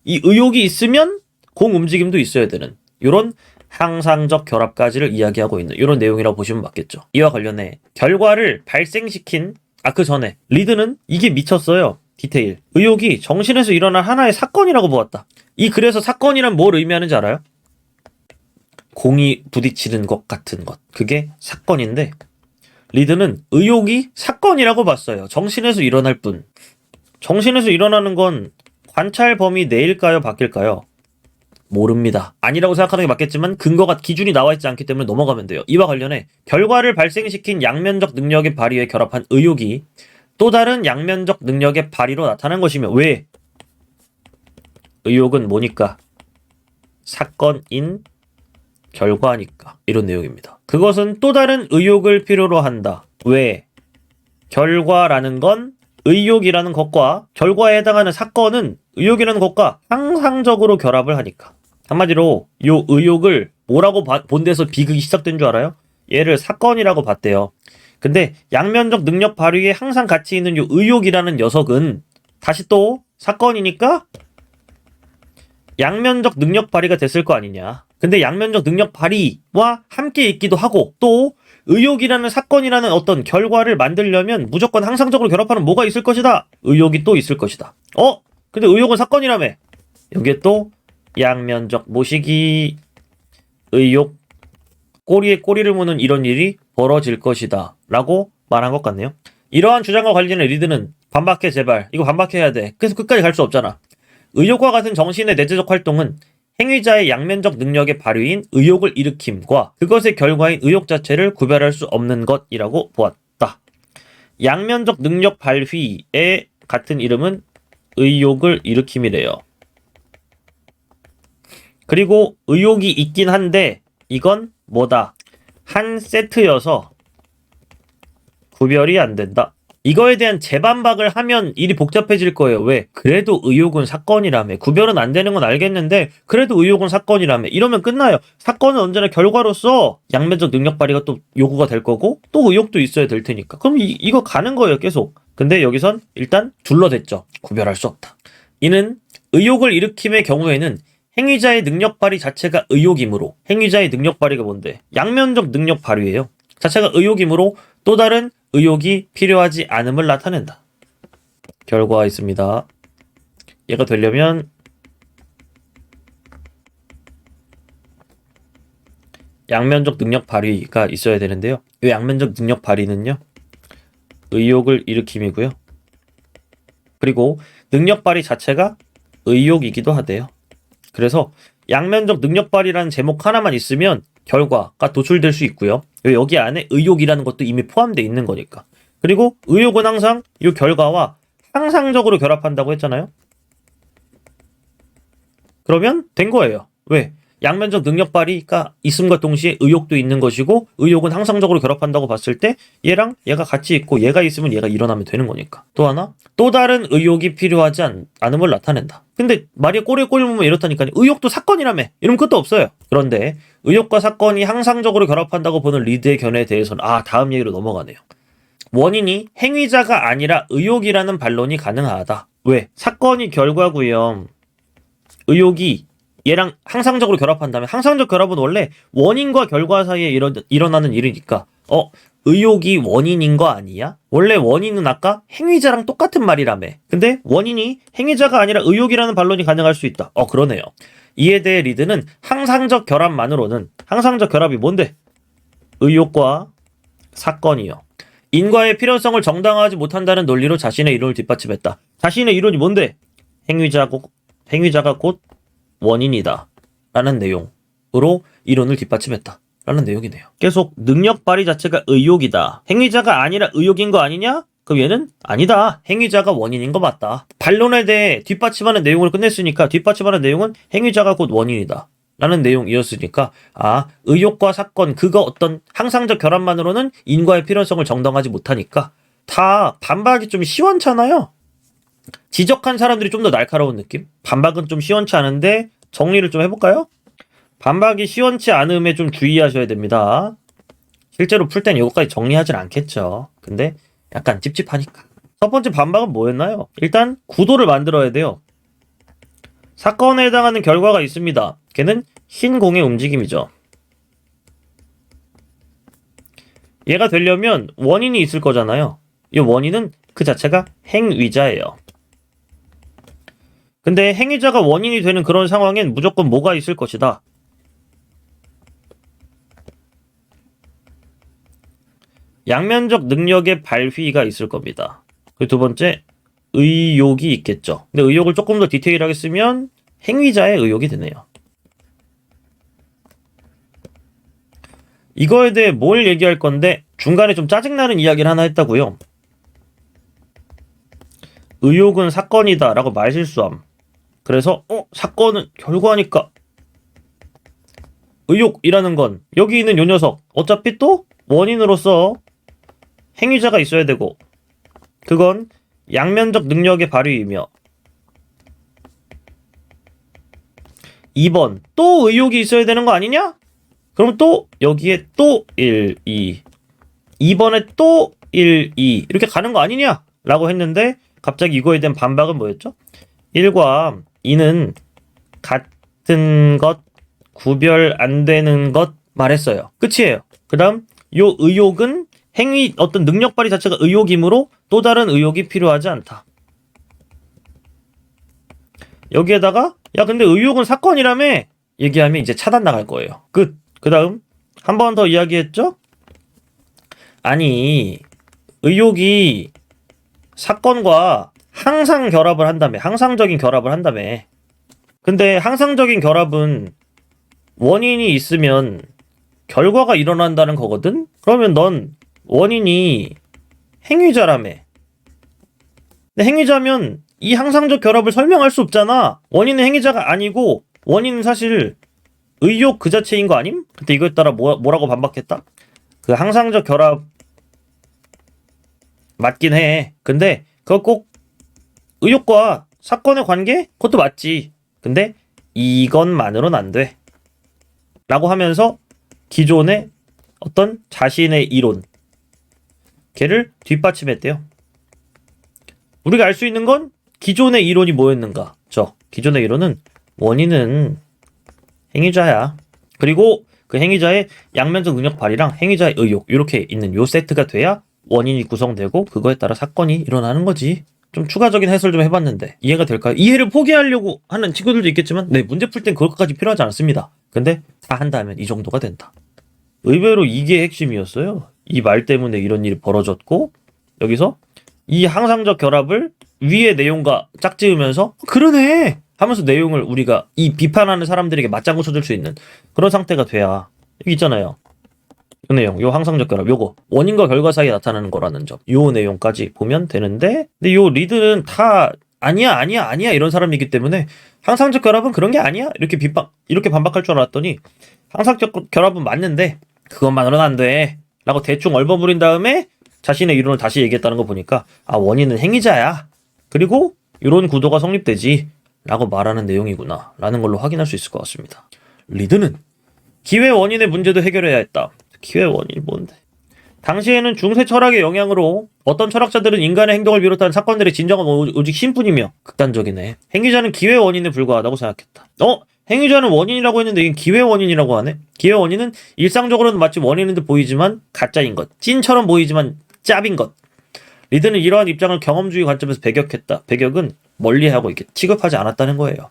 이 의욕이 있으면 공 움직임도 있어야 되는 이런 항상적 결합까지를 이야기하고 있는 이런 내용이라고 보시면 맞겠죠. 이와 관련해 결과를 발생시킨 그 전에 리드는 이게 미쳤어요. 디테일. 의욕이 정신에서 일어난 하나의 사건이라고 보았다. 이 글에서 사건이란 뭘 의미하는지 알아요? 공이 부딪히는 것 같은 것. 그게 사건인데 리드는 의욕이 사건이라고 봤어요. 정신에서 일어날 뿐. 정신에서 일어나는 건 관찰 범위 내일까요? 밖일까요? 모릅니다. 아니라고 생각하는 게 맞겠지만 근거가 기준이 나와 있지 않기 때문에 넘어가면 돼요. 이와 관련해 결과를 발생시킨 양면적 능력의 발휘에 결합한 의욕이 또 다른 양면적 능력의 발휘로 나타난 것이며 왜? 의욕은 뭐니까? 사건인 결과니까. 이런 내용입니다. 그것은 또 다른 의욕을 필요로 한다. 왜? 결과라는 건 의욕이라는 것과 결과에 해당하는 사건은 의욕이라는 것과 항상적으로 결합을 하니까. 한마디로 요 의혹을 뭐라고 본 데서 비극이 시작된 줄 알아요? 얘를 사건이라고 봤대요. 근데 양면적 능력 발휘에 항상 같이 있는 요 의혹이라는 녀석은 다시 또 사건이니까 양면적 능력 발휘가 됐을 거 아니냐. 근데 양면적 능력 발휘와 함께 있기도 하고 또 의혹이라는 사건이라는 어떤 결과를 만들려면 무조건 항상적으로 결합하는 뭐가 있을 것이다. 의혹이 또 있을 것이다. 근데 의혹은 사건이라며. 여기에 또 양면적 모시기 의혹 꼬리에 꼬리를 무는 이런 일이 벌어질 것이다 라고 말한 것 같네요. 이러한 주장과 관련된 리드는 반박해 제발. 이거 반박해야 돼. 그래서 끝까지 갈 수 없잖아. 의혹과 같은 정신의 내재적 활동은 행위자의 양면적 능력의 발휘인 의혹을 일으킴과 그것의 결과인 의혹 자체를 구별할 수 없는 것이라고 보았다. 양면적 능력 발휘의 같은 이름은 의혹을 일으킴이래요. 그리고 의혹이 있긴 한데 이건 뭐다? 한 세트여서 구별이 안 된다. 이거에 대한 재반박을 하면 일이 복잡해질 거예요. 왜? 그래도 의혹은 사건이라며. 구별은 안 되는 건 알겠는데 그래도 의혹은 사건이라며. 이러면 끝나요. 사건은 언제나 결과로서 양면적 능력 발휘가 또 요구가 될 거고 또 의혹도 있어야 될 테니까. 그럼 이거 가는 거예요. 계속. 근데 여기선 일단 둘러댔죠. 구별할 수 없다. 이는 의혹을 일으킴의 경우에는 행위자의 능력 발휘 자체가 의혹이므로 행위자의 능력 발휘가 뭔데? 양면적 능력 발휘예요. 자체가 의혹이므로 또 다른 의혹이 필요하지 않음을 나타낸다. 결과가 있습니다. 얘가 되려면 양면적 능력 발휘가 있어야 되는데요. 이 양면적 능력 발휘는요. 의혹을 일으킴이고요. 그리고 능력 발휘 자체가 의혹이기도 하대요. 그래서 양면적 능력 발휘라는 제목 하나만 있으면 결과가 도출될 수 있고요. 여기 안에 의혹이라는 것도 이미 포함되어 있는 거니까. 그리고 의혹은 항상 이 결과와 항상적으로 결합한다고 했잖아요. 그러면 된 거예요. 왜? 양면적 능력 발휘가 있음과 동시에 의혹도 있는 것이고 의혹은 항상적으로 결합한다고 봤을 때 얘랑 얘가 같이 있고 얘가 있으면 얘가 일어나면 되는 거니까. 또 하나, 또 다른 의혹이 필요하지 않음을 나타낸다. 근데 말이 꼬리에 꼬리 물면 이렇다니까요. 의혹도 사건이라며. 이러면 끝도 없어요. 그런데 의혹과 사건이 항상적으로 결합한다고 보는 리드의 견해에 대해서는 다음 얘기로 넘어가네요. 원인이 행위자가 아니라 의혹이라는 반론이 가능하다. 왜? 사건이 결과고요. 의혹이 얘랑 항상적으로 결합한다면 항상적 결합은 원래 원인과 결과 사이에 일어나는 일이니까 의혹이 원인인 거 아니야? 원래 원인은 아까 행위자랑 똑같은 말이라며. 근데 원인이 행위자가 아니라 의혹이라는 반론이 가능할 수 있다. 그러네요. 이에 대해 리드는 항상적 결합만으로는 항상적 결합이 뭔데? 의혹과 사건이요. 인과의 필요성을 정당화하지 못한다는 논리로 자신의 이론을 뒷받침했다. 자신의 이론이 뭔데? 행위자가 곧 원인이다 라는 내용으로 이론을 뒷받침했다 라는 내용이네요. 계속 능력 발휘 자체가 의혹이다. 행위자가 아니라 의혹인 거 아니냐? 그럼 얘는 아니다. 행위자가 원인인 거 맞다. 반론에 대해 뒷받침하는 내용을 끝냈으니까 뒷받침하는 내용은 행위자가 곧 원인이다 라는 내용이었으니까 의혹과 사건 그거 어떤 항상적 결합만으로는 인과의 필요성을 정당하지 못하니까 다 반박이 좀 시원찮아요. 지적한 사람들이 좀 더 날카로운 느낌? 반박은 좀 시원치 않은데 정리를 좀 해볼까요? 반박이 시원치 않음에 좀 주의하셔야 됩니다. 실제로 풀 땐 이것까지 정리하진 않겠죠. 근데 약간 찝찝하니까. 첫 번째 반박은 뭐였나요? 일단 구도를 만들어야 돼요. 사건에 해당하는 결과가 있습니다. 걔는 흰 공의 움직임이죠. 얘가 되려면 원인이 있을 거잖아요. 이 원인은 그 자체가 행위자예요. 근데 행위자가 원인이 되는 그런 상황엔 무조건 뭐가 있을 것이다. 양면적 능력의 발휘가 있을 겁니다. 그리고 두 번째, 의혹이 있겠죠. 근데 의혹을 조금 더 디테일하게 쓰면 행위자의 의혹이 되네요. 이거에 대해 뭘 얘기할 건데 중간에 좀 짜증나는 이야기를 하나 했다고요. 의혹은 사건이다 라고 말실수함. 그래서 사건은 결과니까 의혹이라는 건 여기 있는 요 녀석 어차피 또 원인으로서 행위자가 있어야 되고 그건 양면적 능력의 발휘이며 2번 또 의욕이 있어야 되는 거 아니냐? 그럼 또 여기에 또 1, 2 2번에 또 1, 2 이렇게 가는 거 아니냐? 라고 했는데 갑자기 이거에 대한 반박은 뭐였죠? 1과 2는 같은 것, 구별 안 되는 것 말했어요. 끝이에요. 그 다음 요 의욕은 행위 어떤 능력 발휘 자체가 의욕이므로 또 다른 의욕이 필요하지 않다. 여기에다가 야 근데 의욕은 사건이라며 얘기하면 이제 차단 나갈 거예요. 끝. 그 다음 한 번 더 이야기했죠? 아니 의욕이 사건과 항상 결합을 한다며. 항상적인 결합을 한다며. 근데 항상적인 결합은 원인이 있으면 결과가 일어난다는 거거든? 그러면 넌 원인이 행위자라며. 근데 행위자면 이 항상적 결합을 설명할 수 없잖아. 원인은 행위자가 아니고 원인은 사실 의욕 그 자체인 거 아님? 근데 이거에 따라 뭐라고 반박했다? 그 항상적 결합 맞긴 해. 근데 그거 꼭 의욕과 사건의 관계? 그것도 맞지. 근데 이것만으로는 안 돼. 라고 하면서 기존의 어떤 자신의 이론 걔를 뒷받침했대요. 우리가 알 수 있는 건 기존의 이론이 뭐였는가? 기존의 이론은 원인은 행위자야. 그리고 그 행위자의 양면적 능력 발휘랑 행위자의 의욕 이렇게 있는 요 세트가 돼야 원인이 구성되고 그거에 따라 사건이 일어나는 거지. 좀 추가적인 해설 좀 해봤는데 이해가 될까요? 이해를 포기하려고 하는 친구들도 있겠지만 네, 문제 풀 땐 그것까지 필요하지 않습니다. 근데 다 한다면 이 정도가 된다. 의외로 이게 핵심이었어요. 이 말 때문에 이런 일이 벌어졌고 여기서 이 항상적 결합을 위의 내용과 짝지으면서 그러네 하면서 내용을 우리가 이 비판하는 사람들에게 맞장구 쳐줄 수 있는 그런 상태가 돼야 여기 있잖아요. 그 내용, 요 항상적 결합, 요거 원인과 결과 사이에 나타나는 거라는 점, 요 내용까지 보면 되는데, 근데 요 리드는 다 아니야 이런 사람이기 때문에 항상적 결합은 그런 게 아니야 이렇게 반박할 줄 알았더니 항상적 결합은 맞는데 그것만으로는 안 돼 라고 대충 얼버무린 다음에 자신의 이론을 다시 얘기했다는 거 보니까 아 원인은 행위자야 그리고 이런 구도가 성립되지 라고 말하는 내용이구나 라는 걸로 확인할 수 있을 것 같습니다. 리드는 기회 원인의 문제도 해결해야 했다. 기회 원인이 뭔데? 당시에는 중세 철학의 영향으로 어떤 철학자들은 인간의 행동을 비롯한 사건들의 진정한 오직 신뿐이며 극단적이네. 행위자는 기회 원인에 불과하다고 생각했다. 행위자는 원인이라고 했는데 이게 기회 원인이라고 하네? 기회 원인은 일상적으로는 마치 원인인 듯 보이지만 가짜인 것. 찐처럼 보이지만 짭인 것. 리드는 이러한 입장을 경험주의 관점에서 배격했다. 배격은 멀리하고 이렇게 취급하지 않았다는 거예요.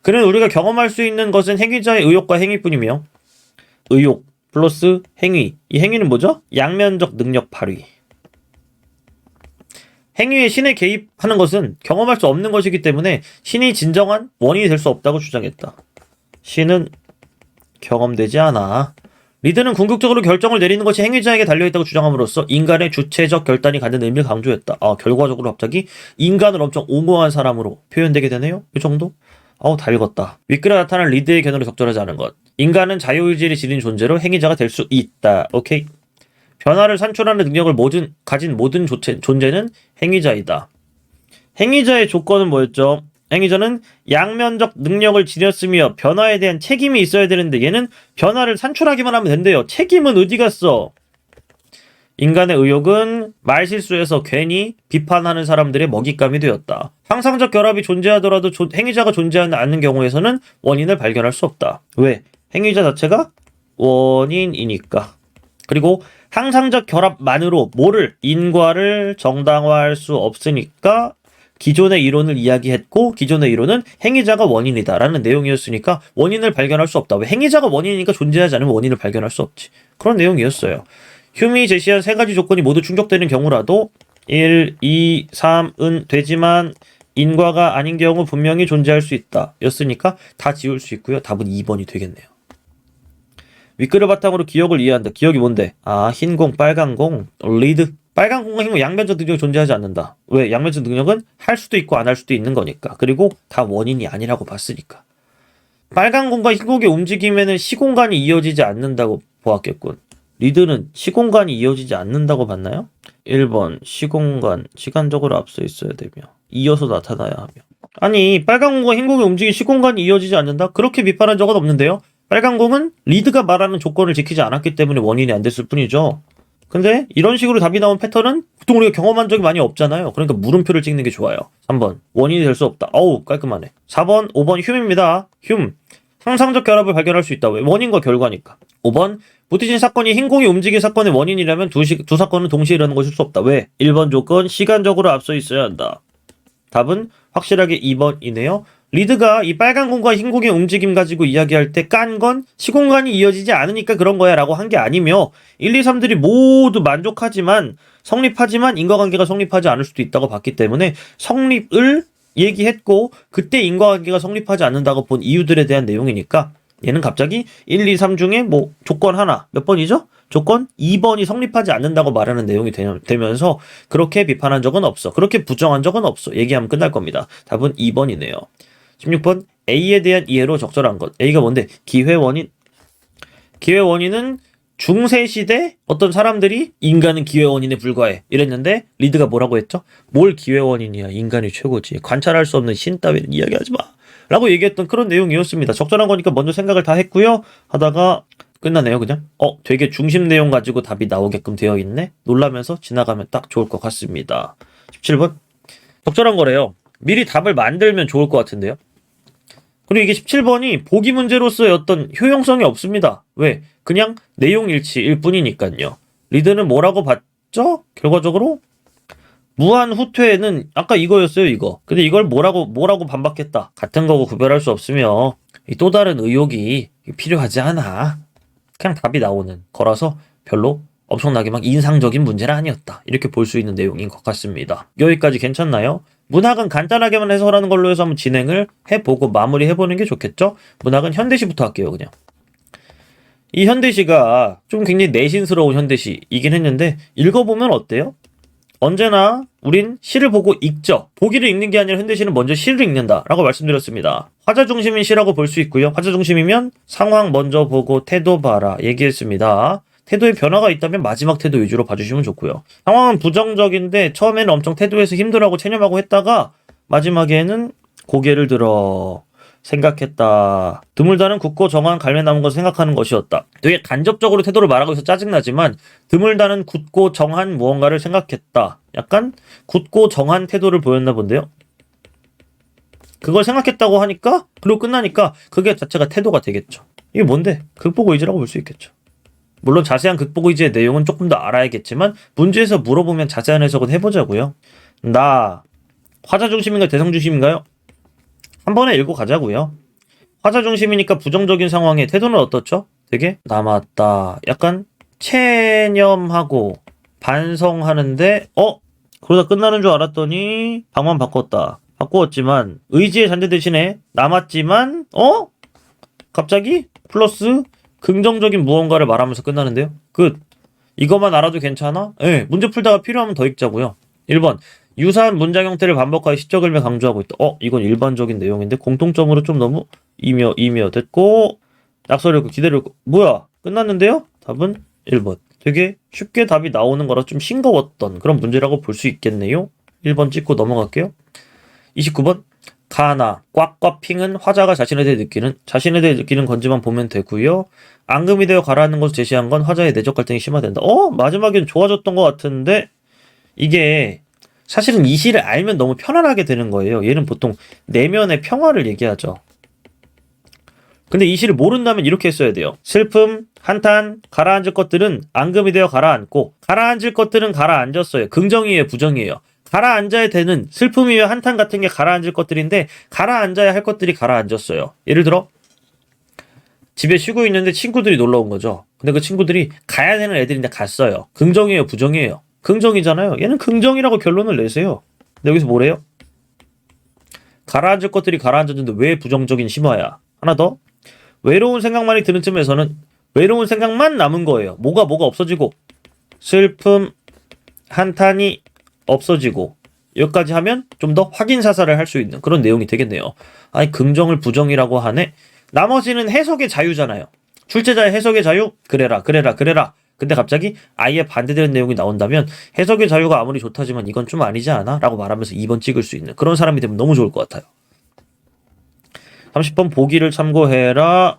그는 우리가 경험할 수 있는 것은 행위자의 의욕과 행위뿐이며 의욕 플러스 행위. 이 행위는 뭐죠? 양면적 능력 발휘. 행위에 신의 개입하는 것은 경험할 수 없는 것이기 때문에 신이 진정한 원인이 될 수 없다고 주장했다. 신은 경험되지 않아. 리드는 궁극적으로 결정을 내리는 것이 행위자에게 달려있다고 주장함으로써 인간의 주체적 결단이 갖는 의미를 강조했다. 결과적으로 갑자기 인간을 엄청 옹호한 사람으로 표현되게 되네요. 이 정도? 다 읽었다. 윗글에 나타난 리드의 견해로 적절하지 않은 것. 인간은 자유의지를 지닌 존재로 행위자가 될 수 있다. 오케이. 변화를 산출하는 능력을 가진 모든 존재는 행위자이다. 행위자의 조건은 뭐였죠? 행위자는 양면적 능력을 지녔으며 변화에 대한 책임이 있어야 되는데 얘는 변화를 산출하기만 하면 된대요. 책임은 어디 갔어? 인간의 의욕은 말실수에서 괜히 비판하는 사람들의 먹잇감이 되었다. 항상적 결합이 존재하더라도 행위자가 존재하지 않는 경우에서는 원인을 발견할 수 없다. 왜? 행위자 자체가 원인이니까. 그리고 항상적 결합만으로 인과를 정당화할 수 없으니까 기존의 이론을 이야기했고 기존의 이론은 행위자가 원인이다 라는 내용이었으니까 원인을 발견할 수 없다. 왜? 행위자가 원인이니까 존재하지 않으면 원인을 발견할 수 없지. 그런 내용이었어요. 휴미 제시한 세 가지 조건이 모두 충족되는 경우라도 1, 2, 3은 되지만 인과가 아닌 경우 분명히 존재할 수 있다 였으니까 다 지울 수 있고요. 답은 2번이 되겠네요. 윗글을 바탕으로 기억을 이해한다. 기억이 뭔데? 흰 공, 빨간 공, 리드. 빨간 공과 흰 공 양면적 능력이 존재하지 않는다. 왜? 양면적 능력은 할 수도 있고 안 할 수도 있는 거니까. 그리고 다 원인이 아니라고 봤으니까. 빨간 공과 흰 공의 움직임에는 시공간이 이어지지 않는다고 보았겠군. 리드는 시공간이 이어지지 않는다고 봤나요? 1번 시공간, 시간적으로 앞서 있어야 되며 이어서 나타나야 하며 아니 빨간 공과 흰 공의 움직임 시공간이 이어지지 않는다? 그렇게 비판한 적은 없는데요. 빨간 공은 리드가 말하는 조건을 지키지 않았기 때문에 원인이 안 됐을 뿐이죠. 근데 이런 식으로 답이 나온 패턴은 보통 우리가 경험한 적이 많이 없잖아요. 그러니까 물음표를 찍는 게 좋아요. 3번 원인이 될 수 없다. 어우 깔끔하네. 4번 5번 흉입니다. 흉 상상적 결합을 발견할 수 있다. 왜? 원인과 결과니까. 5번 부티진 사건이 흰공이 움직인 사건의 원인이라면 두 사건은 동시에 일어나는 것일 수 없다. 왜? 1번 조건 시간적으로 앞서 있어야 한다. 답은 확실하게 2번이네요. 리드가 이 빨간 공과 흰 공의 움직임 가지고 이야기할 때 깐 건 시공간이 이어지지 않으니까 그런 거야 라고 한 게 아니며 1, 2, 3들이 모두 만족하지만 성립하지만 인과관계가 성립하지 않을 수도 있다고 봤기 때문에 성립을 얘기했고 그때 인과관계가 성립하지 않는다고 본 이유들에 대한 내용이니까 얘는 갑자기 1, 2, 3 중에 뭐 조건 하나 몇 번이죠? 조건 2번이 성립하지 않는다고 말하는 내용이 되면서 그렇게 비판한 적은 없어. 그렇게 부정한 적은 없어. 얘기하면 끝날 겁니다. 답은 2번이네요. 16번 A에 대한 이해로 적절한 것. A가 뭔데? 기회원인. 기회원인은 중세시대 어떤 사람들이 인간은 기회원인에 불과해 이랬는데 리드가 뭐라고 했죠? 뭘 기회원인이야. 인간이 최고지. 관찰할 수 없는 신 따위는 이야기하지 마. 라고 얘기했던 그런 내용이었습니다. 적절한 거니까 먼저 생각을 다 했고요. 하다가 끝나네요 그냥. 되게 중심 내용 가지고 답이 나오게끔 되어 있네. 놀라면서 지나가면 딱 좋을 것 같습니다. 17번 적절한 거래요. 미리 답을 만들면 좋을 것 같은데요. 그리고 이게 17번이 보기 문제로서의 어떤 효용성이 없습니다. 왜? 그냥 내용 일치일 뿐이니까요. 리드는 뭐라고 봤죠? 결과적으로 무한 후퇴는 아까 이거였어요 이거. 근데 이걸 뭐라고 반박했다. 같은 거고 구별할 수 없으며 또 다른 의혹이 필요하지 않아. 그냥 답이 나오는 거라서 별로 엄청나게 막 인상적인 문제는 아니었다. 이렇게 볼 수 있는 내용인 것 같습니다. 여기까지 괜찮나요? 문학은 간단하게만 해설하는 걸로 해서 한번 진행을 해보고 마무리해보는 게 좋겠죠? 문학은 현대시부터 할게요 그냥. 이 현대시가 좀 굉장히 내신스러운 현대시이긴 했는데 읽어보면 어때요? 언제나 우린 시를 보고 읽죠. 보기를 읽는 게 아니라 현대시는 먼저 시를 읽는다 라고 말씀드렸습니다. 화자 중심인 시라고 볼 수 있고요. 화자 중심이면 상황 먼저 보고 태도 봐라 얘기했습니다. 태도에 변화가 있다면 마지막 태도 위주로 봐주시면 좋고요. 상황은 부정적인데 처음에는 엄청 태도에서 힘들어하고 체념하고 했다가 마지막에는 고개를 들어 생각했다. 드물다는 굳고 정한 갈매 남은 것을 생각하는 것이었다. 되게 간접적으로 태도를 말하고 있어 짜증나지만 드물다는 굳고 정한 무언가를 생각했다. 약간 굳고 정한 태도를 보였나 본데요. 그걸 생각했다고 하니까 그리고 끝나니까 그게 자체가 태도가 되겠죠. 이게 뭔데? 극복 의지라고 볼 수 있겠죠. 물론 자세한 극복 의지의 내용은 조금 더 알아야겠지만 문제에서 물어보면 자세한 해석은 해보자고요. 나 화자 중심인가요? 대상 중심인가요? 한 번에 읽고 가자고요. 화자 중심이니까 부정적인 상황에 태도는 어떻죠? 되게 남았다. 약간 체념하고 반성하는데 그러다 끝나는 줄 알았더니 방만 바꾸었지만 의지의 잔재 대신에 남았지만 갑자기 플러스 긍정적인 무언가를 말하면서 끝나는데요. 끝. 이것만 알아도 괜찮아? 네, 문제 풀다가 필요하면 더 읽자고요. 1번 유사한 문장 형태를 반복하여 시적 의미를 강조하고 있다. 이건 일반적인 내용인데 공통점으로 좀 너무 이며 됐고 낙서를 읽고 기대를 읽고 뭐야 끝났는데요? 답은 1번. 되게 쉽게 답이 나오는 거라 좀 싱거웠던 그런 문제라고 볼 수 있겠네요. 1번 찍고 넘어갈게요. 29번 가나 꽉꽉핑은 화자가 자신에 대해 느끼는 건지만 보면 되고요. 앙금이 되어 가라앉는 것을 제시한 건 화자의 내적 갈등이 심화된다. 마지막엔 좋아졌던 것 같은데 이게 사실은 이 시를 알면 너무 편안하게 되는 거예요. 얘는 보통 내면의 평화를 얘기하죠. 근데 이 시를 모른다면 이렇게 써야 돼요. 슬픔, 한탄, 가라앉을 것들은 앙금이 되어 가라앉고 가라앉을 것들은 가라앉았어요. 긍정이에요, 부정이에요. 가라앉아야 되는 슬픔이며 한탄 같은 게 가라앉을 것들인데 가라앉아야 할 것들이 가라앉았어요. 예를 들어 집에 쉬고 있는데 친구들이 놀러 온 거죠. 근데 그 친구들이 가야 되는 애들인데 갔어요. 긍정이에요, 부정이에요? 긍정이잖아요. 얘는 긍정이라고 결론을 내세요. 근데 여기서 뭐래요? 가라앉을 것들이 가라앉았는데 왜 부정적인 심화야? 하나 더. 외로운 생각만이 드는 쯤에서는 외로운 생각만 남은 거예요. 뭐가 없어지고 슬픔, 한탄이 없어지고 여기까지 하면 좀 더 확인 사살을 할 수 있는 그런 내용이 되겠네요. 아니 긍정을 부정이라고 하네? 나머지는 해석의 자유잖아요. 출제자의 해석의 자유? 그래라. 근데 갑자기 아예 반대되는 내용이 나온다면 해석의 자유가 아무리 좋다지만 이건 좀 아니지 않아? 라고 말하면서 2번 찍을 수 있는 그런 사람이 되면 너무 좋을 것 같아요. 30번 보기를 참고해라.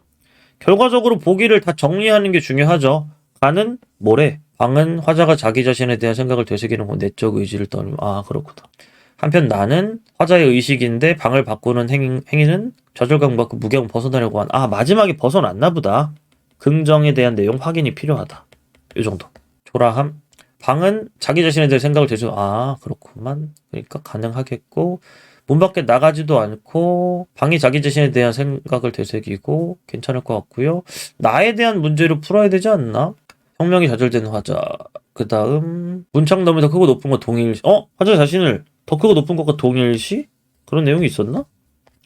결과적으로 보기를 다 정리하는 게 중요하죠. 가는 뭐래? 방은 화자가 자기 자신에 대한 생각을 되새기는 건 내적 의지를 떠올리면 아 그렇구나. 한편 나는 화자의 의식인데 방을 바꾸는 행위는 좌절감과 그 무게감 벗어나려고 한 마지막에 벗어났나 보다. 긍정에 대한 내용 확인이 필요하다. 이 정도. 초라함. 방은 자기 자신에 대한 생각을 되새기는 그렇구만. 그러니까 가능하겠고 문 밖에 나가지도 않고 방이 자기 자신에 대한 생각을 되새기고 괜찮을 것 같고요. 나에 대한 문제를 풀어야 되지 않나? 혁명이 좌절되는 화자. 그 다음 문창 너무 더 크고 높은 거 동일시. 화자 자신을 더 크고 높은 것과 동일시? 그런 내용이 있었나?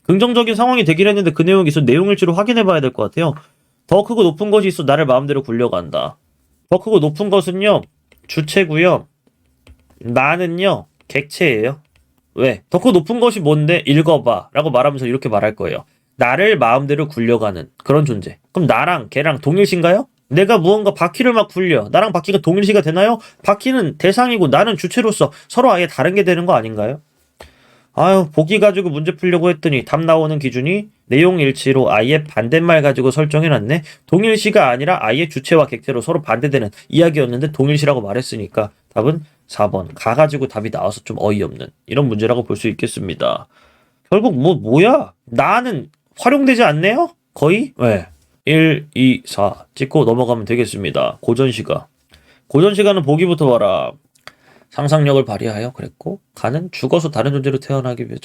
긍정적인 상황이 되긴 했는데 그 내용이 있어 내용일지로 확인해 봐야 될 것 같아요. 더 크고 높은 것이 있어 나를 마음대로 굴려간다. 더 크고 높은 것은요 주체고요. 나는요 객체예요. 왜? 더 크고 높은 것이 뭔데? 읽어봐 라고 말하면서 이렇게 말할 거예요. 나를 마음대로 굴려가는 그런 존재. 그럼 나랑 걔랑 동일시인가요? 내가 무언가 바퀴를 막 굴려. 나랑 바퀴가 동일시가 되나요? 바퀴는 대상이고 나는 주체로서 서로 아예 다른 게 되는 거 아닌가요? 보기 가지고 문제 풀려고 했더니 답 나오는 기준이 내용일치로 아예 반대말 가지고 설정해놨네. 동일시가 아니라 아예 주체와 객체로 서로 반대되는 이야기였는데 동일시라고 말했으니까 답은 4번. 가가지고 답이 나와서 좀 어이없는 이런 문제라고 볼 수 있겠습니다. 결국 뭐야? 나는 활용되지 않네요? 거의? 왜? 1, 2, 4 찍고 넘어가면 되겠습니다. 고전시가는 보기부터 봐라. 상상력을 발휘하여 그랬고 가는 죽어서 다른 존재로 태어나기 위해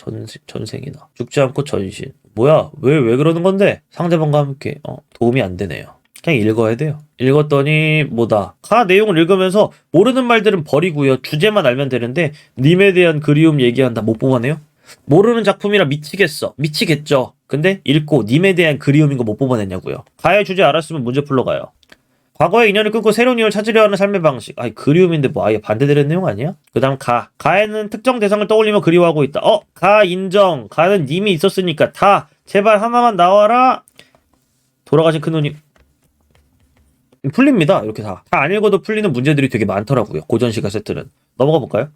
전생이나 죽지 않고 전신. 뭐야? 왜 그러는 건데? 상대방과 함께 도움이 안 되네요. 그냥 읽어야 돼요. 읽었더니 뭐다. 가 내용을 읽으면서 모르는 말들은 버리고요. 주제만 알면 되는데 님에 대한 그리움 얘기한다. 못 뽑아내요? 모르는 작품이라 미치겠죠. 근데 읽고 님에 대한 그리움인 거 못 뽑아냈냐고요. 가의 주제 알았으면 문제 풀러 가요. 과거의 인연을 끊고 새로운 인연을 찾으려 하는 삶의 방식. 그리움인데 뭐 아예 반대되는 내용 아니야? 그 다음 가에는 특정 대상을 떠올리며 그리워하고 있다. 가 인정. 가는 님이 있었으니까 다 제발 하나만 나와라. 돌아가신 큰누님. 풀립니다. 이렇게 다 안 읽어도 풀리는 문제들이 되게 많더라고요. 고전시가 세트는. 넘어가 볼까요?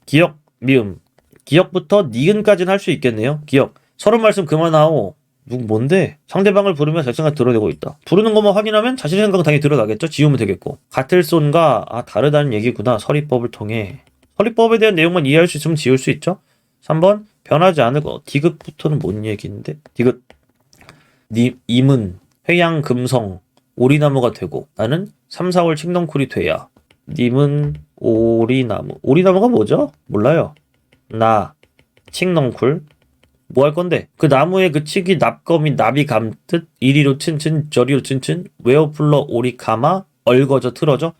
기억, 미음. 기억부터 니은까지는 할 수 있겠네요. 기억. 서른 말씀 그만하오. 뭔데? 상대방을 부르며 자신을 드러내고 있다. 부르는 것만 확인하면 자신의 생각은 당연히 드러나겠죠? 지우면 되겠고. 같을 손과 다르다는 얘기구나. 서리법을 통해. 서리법에 대한 내용만 이해할 수 있으면 지울 수 있죠? 3번 변하지 않을 거. 디귿부터는 뭔 얘기인데? 디귿. 임은 회양 금성 오리나무가 되고 나는 3, 4월 칡넝쿨이 돼야. 님은 오리나무. 오리나무가 뭐죠? 몰라요. 나 칡넝쿨. 뭐 할 건데? 그 나무의 그 칡이 납검이 나비 감듯 이리로 츤츤 저리로 츤츤 웨어풀러 오리 감아 얼거져 틀어져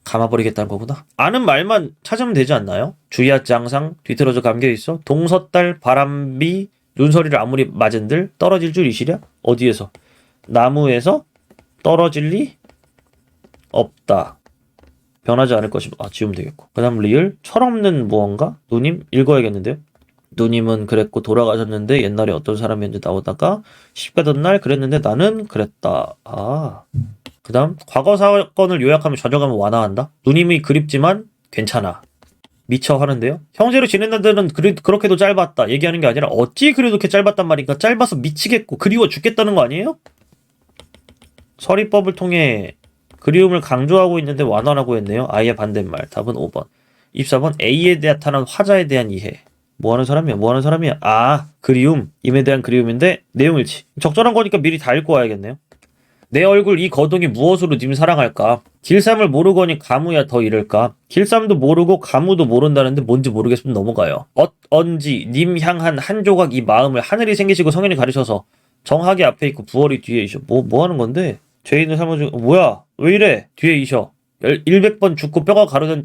감아버리겠다는 거구나. 아는 말만 찾으면 되지 않나요? 주의하지 항상 뒤틀어져 감겨있어 동서달 바람비 눈서리를 아무리 맞은들 떨어질 줄 이시랴? 어디에서? 나무에서 떨어질 리 없다. 변하지 않을 것이 지우면 되겠고. 그 다음 리을 철없는 무언가? 누님 읽어야겠는데요? 누님은 그랬고 돌아가셨는데 옛날에 어떤 사람이었는지 나오다가 시집가던 날 그랬는데 나는 그랬다. 그 다음 과거 사건을 요약하면 좌절감을 완화한다. 누님이 그립지만 괜찮아. 미쳐 하는데요. 형제로 지낸 날들은 그렇게도 짧았다 얘기하는 게 아니라 어찌 그렇게 짧았단 말인가. 짧아서 미치겠고 그리워 죽겠다는 거 아니에요? 서리법을 통해 그리움을 강조하고 있는데 완화라고 했네요. 아예 반대말. 답은 5번. 24번 A에 나타난 화자에 대한 이해. 뭐하는 사람이야? 그리움. 임에 대한 그리움인데 내용일치. 적절한 거니까 미리 다 읽고 와야겠네요. 내 얼굴 이 거동이 무엇으로 님 사랑할까? 길쌈을 모르거니 가무야 더 이럴까? 길쌈도 모르고 가무도 모른다는데 뭔지 모르겠으면 넘어가요. 언지 님 향한 한 조각 이 마음을 하늘이 생기시고 성인이 가르쳐서 정하게 앞에 있고 부월이 뒤에 이셔. 뭐 하는 건데? 죄 있는 삶을 중 뭐야? 왜 이래? 뒤에 이셔. 100번 죽고 뼈가 가루된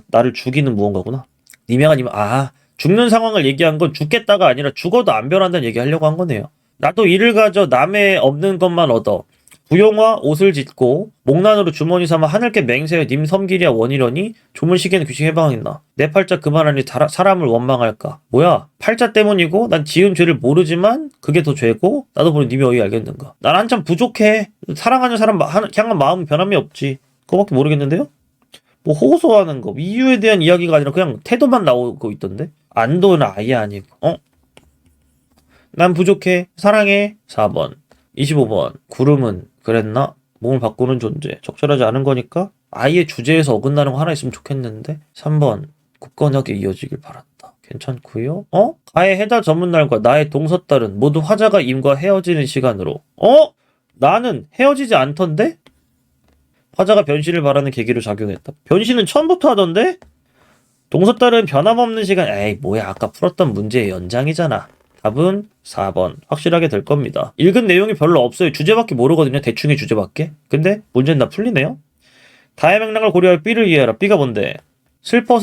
나를 죽이는 무언가구나. 님양아 죽는 상황을 얘기한 건 죽겠다가 아니라 죽어도 안 변한다는 얘기 하려고 한 거네요. 나도 이를 가져 남의 없는 것만 얻어. 부용화 옷을 짓고 목난으로 주머니 삼아 하늘께 맹세해 님 섬기랴 원이려니 조문시계는 귀신 해방했나. 내 팔자 그만하니 사람을 원망할까. 뭐야 팔자 때문이고 난 지은 죄를 모르지만 그게 더 죄고 나도 보니 님이 어이 알겠는가. 난 한참 부족해. 사랑하는 사람 향한 마음은 변함이 없지. 그거밖에 모르겠는데요. 뭐 호소하는 거 이유에 대한 이야기가 아니라 그냥 태도만 나오고 있던데. 안도는 아예 아니고 난 부족해. 사랑해. 4번. 25번. 구름은 그랬나? 몸을 바꾸는 존재. 적절하지 않은 거니까 아예 주제에서 어긋나는 거 하나 있으면 좋겠는데. 3번. 굳건하게 이어지길 바란다. 괜찮고요. 가의 해달 전문날과 나의 동서딸은 모두 화자가 임과 헤어지는 시간으로. 나는 헤어지지 않던데? 화자가 변신을 바라는 계기로 작용했다. 변신은 처음부터 하던데? 동서딸은 변함없는 시간. 에이 뭐야, 아까 풀었던 문제의 연장이잖아. 답은 4번. 확실하게 될 겁니다. 읽은 내용이 별로 없어요. 주제밖에 모르거든요. 대충의 주제밖에. 근데 문제는 다 풀리네요. 다의 맥락을 고려할 B를 이해하라. B가 뭔데? 슬퍼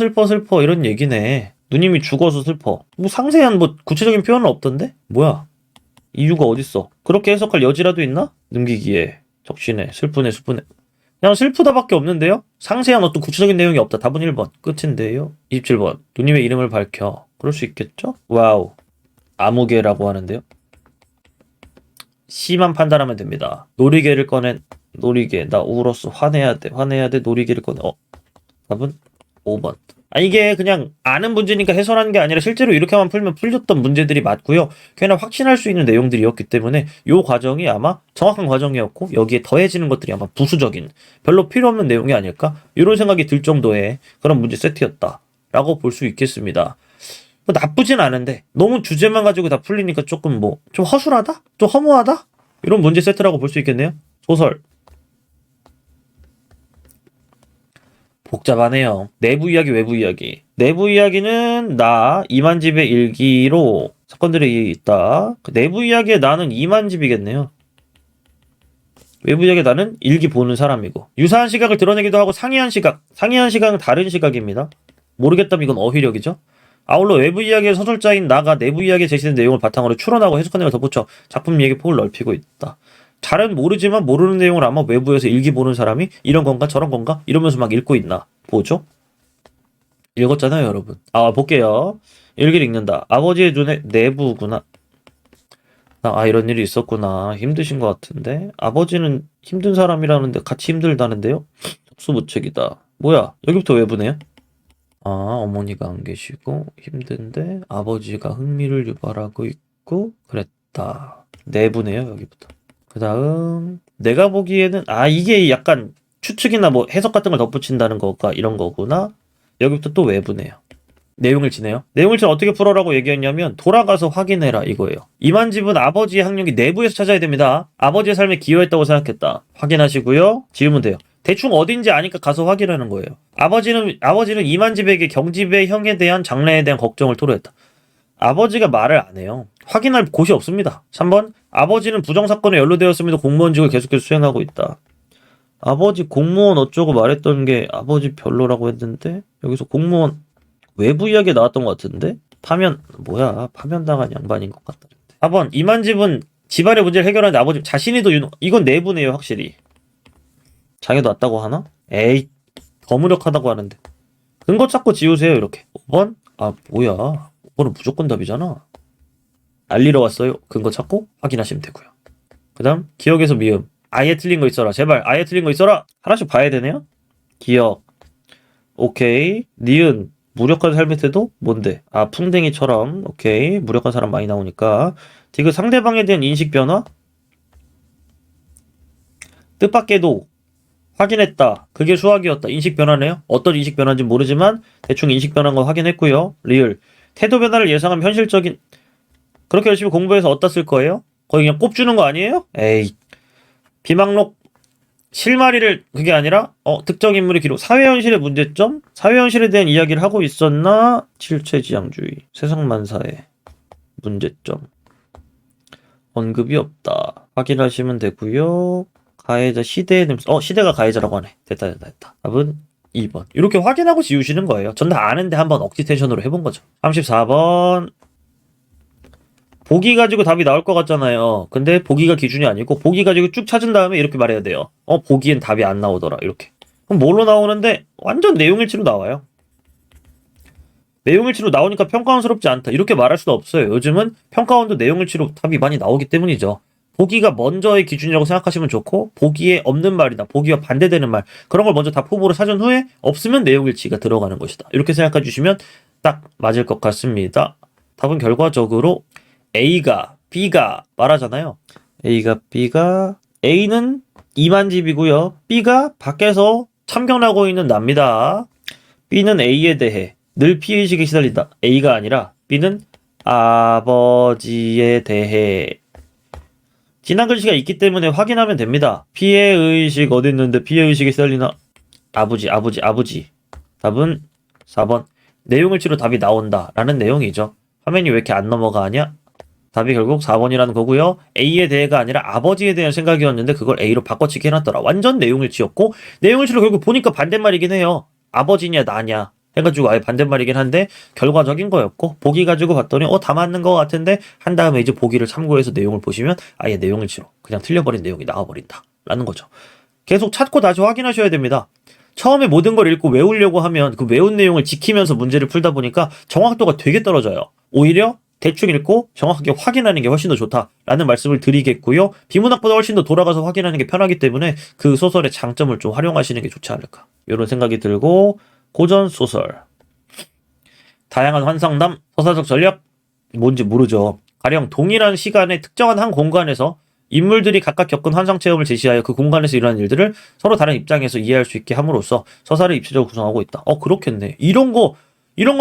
이런 얘기네. 누님이 죽어서 슬퍼. 뭐 상세한 구체적인 표현은 없던데? 뭐야? 이유가 어딨어? 그렇게 해석할 여지라도 있나? 넘기기에 적시네. 슬프네. 그냥 슬프다밖에 없는데요? 상세한 어떤 구체적인 내용이 없다. 답은 1번. 끝인데요. 27번. 누님의 이름을 밝혀. 그럴 수 있겠죠? 와우. 아무개라고 하는데요. C만 판단하면 됩니다. 놀이개를 꺼낸 놀이개. 나 울었어. 화내야 돼. 놀이개를 꺼내. 답은 5번. 이게 그냥 아는 문제니까 해설하는 게 아니라 실제로 이렇게만 풀면 풀렸던 문제들이 맞고요. 꽤나 확신할 수 있는 내용들이었기 때문에 이 과정이 아마 정확한 과정이었고 여기에 더해지는 것들이 아마 부수적인 별로 필요 없는 내용이 아닐까? 이런 생각이 들 정도의 그런 문제 세트였다라고 볼 수 있겠습니다. 나쁘진 않은데 너무 주제만 가지고 다 풀리니까 조금 좀 허술하다? 좀 허무하다? 이런 문제 세트라고 볼 수 있겠네요. 소설. 복잡하네요. 내부 이야기, 외부 이야기. 내부 이야기는 나 이만집의 일기로 사건들이 있다. 내부 이야기에 나는 이만집이겠네요. 외부 이야기에 나는 일기 보는 사람이고. 유사한 시각을 드러내기도 하고 상이한 시각은 다른 시각입니다. 모르겠다면 이건 어휘력이죠. 아울러 외부 이야기의 서술자인 나가 내부 이야기에 제시된 내용을 바탕으로 추론하고 해석한 내용을 덧붙여 작품 얘기 폭을 넓히고 있다. 잘은 모르지만 모르는 내용을 아마 외부에서 일기 보는 사람이 이런 건가 저런 건가 이러면서 막 읽고 있나 보죠? 읽었잖아요, 여러분. 볼게요. 일기를 읽는다. 아버지의 눈에 내부구나. 이런 일이 있었구나. 힘드신 것 같은데. 아버지는 힘든 사람이라는데 같이 힘들다는데요? 적수무책이다. 뭐야? 여기부터 외부네요? 어머니가 안 계시고 힘든데 아버지가 흥미를 유발하고 있고 그랬다. 내부네요, 여기부터. 그 다음 내가 보기에는 이게 약간 추측이나 해석 같은 걸 덧붙인다는 거가 이런 거구나. 여기부터 또 외부네요. 내용을 치네요. 내용을 치 어떻게 풀어라고 얘기했냐면 돌아가서 확인해라 이거예요. 이만집은 아버지의 학력이 내부에서 찾아야 됩니다. 아버지의 삶에 기여했다고 생각했다. 확인하시고요. 지우면 돼요. 대충 어딘지 아니까 가서 확인하는 거예요. 아버지는 이만집에게 경집의 형에 대한 장래에 대한 걱정을 토로했다. 아버지가 말을 안 해요. 확인할 곳이 없습니다. 3번. 아버지는 부정사건에 연루되었음에도 공무원직을 계속해서 수행하고 있다. 아버지 공무원 어쩌고 말했던 게 아버지 별로라고 했는데 여기서 공무원 외부 이야기 나왔던 것 같은데? 파면당한 양반인 것 같다. 4번. 이만집은 집안의 문제를 해결하는데 아버지 자신이 이건 내부네요, 확실히. 자기도 왔다고 하나? 에이, 더 무력하다고 하는데. 근거 찾고 지우세요, 이렇게. 5번? 뭐야. 5번은 무조건 답이잖아. 알리러 왔어요. 근거 찾고 확인하시면 되고요. 그 다음, 기억에서 미음. 아예 틀린 거 있어라. 제발, 아예 틀린 거 있어라. 하나씩 봐야 되네요. 기억. 오케이. 니은. 무력한 삶의 태도? 뭔데? 풍뎅이처럼. 오케이. 무력한 사람 많이 나오니까. 디귿 상대방에 대한 인식 변화? 뜻밖에도 확인했다. 그게 수학이었다. 인식 변화네요. 어떤 인식 변화인지 모르지만 대충 인식 변화인 거 확인했고요. 리을. 태도 변화를 예상하면 현실적인. 그렇게 열심히 공부해서 어디다 쓸 거예요? 거의 그냥 꼽주는 거 아니에요? 에이. 비망록 실마리를 그게 아니라 특정 인물의 기록. 사회현실의 문제점? 사회현실에 대한 이야기를 하고 있었나? 실체지향주의. 세상만사의 문제점. 언급이 없다. 확인하시면 되고요. 가해자 시대의 냄새. 시대가 가해자라고 하네. 됐다. 답은 2번. 이렇게 확인하고 지우시는 거예요. 전 다 아는데 한번 억지 텐션으로 해본 거죠. 34번. 보기 가지고 답이 나올 것 같잖아요. 근데 보기가 기준이 아니고 보기 가지고 쭉 찾은 다음에 이렇게 말해야 돼요. 보기엔 답이 안 나오더라. 이렇게. 그럼 뭘로 나오는데? 완전 내용일치로 나와요. 내용일치로 나오니까 평가원스럽지 않다. 이렇게 말할 수도 없어요. 요즘은 평가원도 내용일치로 답이 많이 나오기 때문이죠. 보기가 먼저의 기준이라고 생각하시면 좋고 보기에 없는 말이다. 보기와 반대되는 말. 그런 걸 먼저 다 포부로 사준 후에 없으면 내용일치가 들어가는 것이다. 이렇게 생각해 주시면 딱 맞을 것 같습니다. 답은 결과적으로 A가 B가 말하잖아요. A는 이만집이고요. B가 밖에서 참견하고 있는 납니다. B는 A에 대해 늘 피해의식에 시달린다. A가 아니라 B는 아버지에 대해 지난 글씨가 있기 때문에 확인하면 됩니다. 피해의식 어디 있는데 피해의식에 시달리나? 아버지. 답은 4번. 내용일치로 답이 나온다 라는 내용이죠. 화면이 왜 이렇게 안 넘어가냐? 답이 결국 4번이라는 거고요. A에 대해가 아니라 아버지에 대한 생각이었는데 그걸 A로 바꿔치기 해놨더라. 완전 내용일치였고 내용일치로 결국 보니까 반대말이긴 해요. 아버지냐 나냐 해가지고 아예 반대말이긴 한데 결과적인 거였고 보기 가지고 봤더니 다 맞는 거 같은데 한 다음에 이제 보기를 참고해서 내용을 보시면 아예 내용일치로 그냥 틀려버린 내용이 나와버린다 라는 거죠. 계속 찾고 다시 확인하셔야 됩니다. 처음에 모든 걸 읽고 외우려고 하면 그 외운 내용을 지키면서 문제를 풀다 보니까 정확도가 되게 떨어져요. 오히려 대충 읽고 정확하게 확인하는 게 훨씬 더 좋다라는 말씀을 드리겠고요. 비문학보다 훨씬 더 돌아가서 확인하는 게 편하기 때문에 그 소설의 장점을 좀 활용하시는 게 좋지 않을까 이런 생각이 들고 고전소설 다양한 환상담, 서사적 전략 뭔지 모르죠. 가령 동일한 시간에 특정한 한 공간에서 인물들이 각각 겪은 환상체험을 제시하여 그 공간에서 일어난 일들을 서로 다른 입장에서 이해할 수 있게 함으로써 서사를 입체적으로 구성하고 있다. 그렇겠네. 이런 거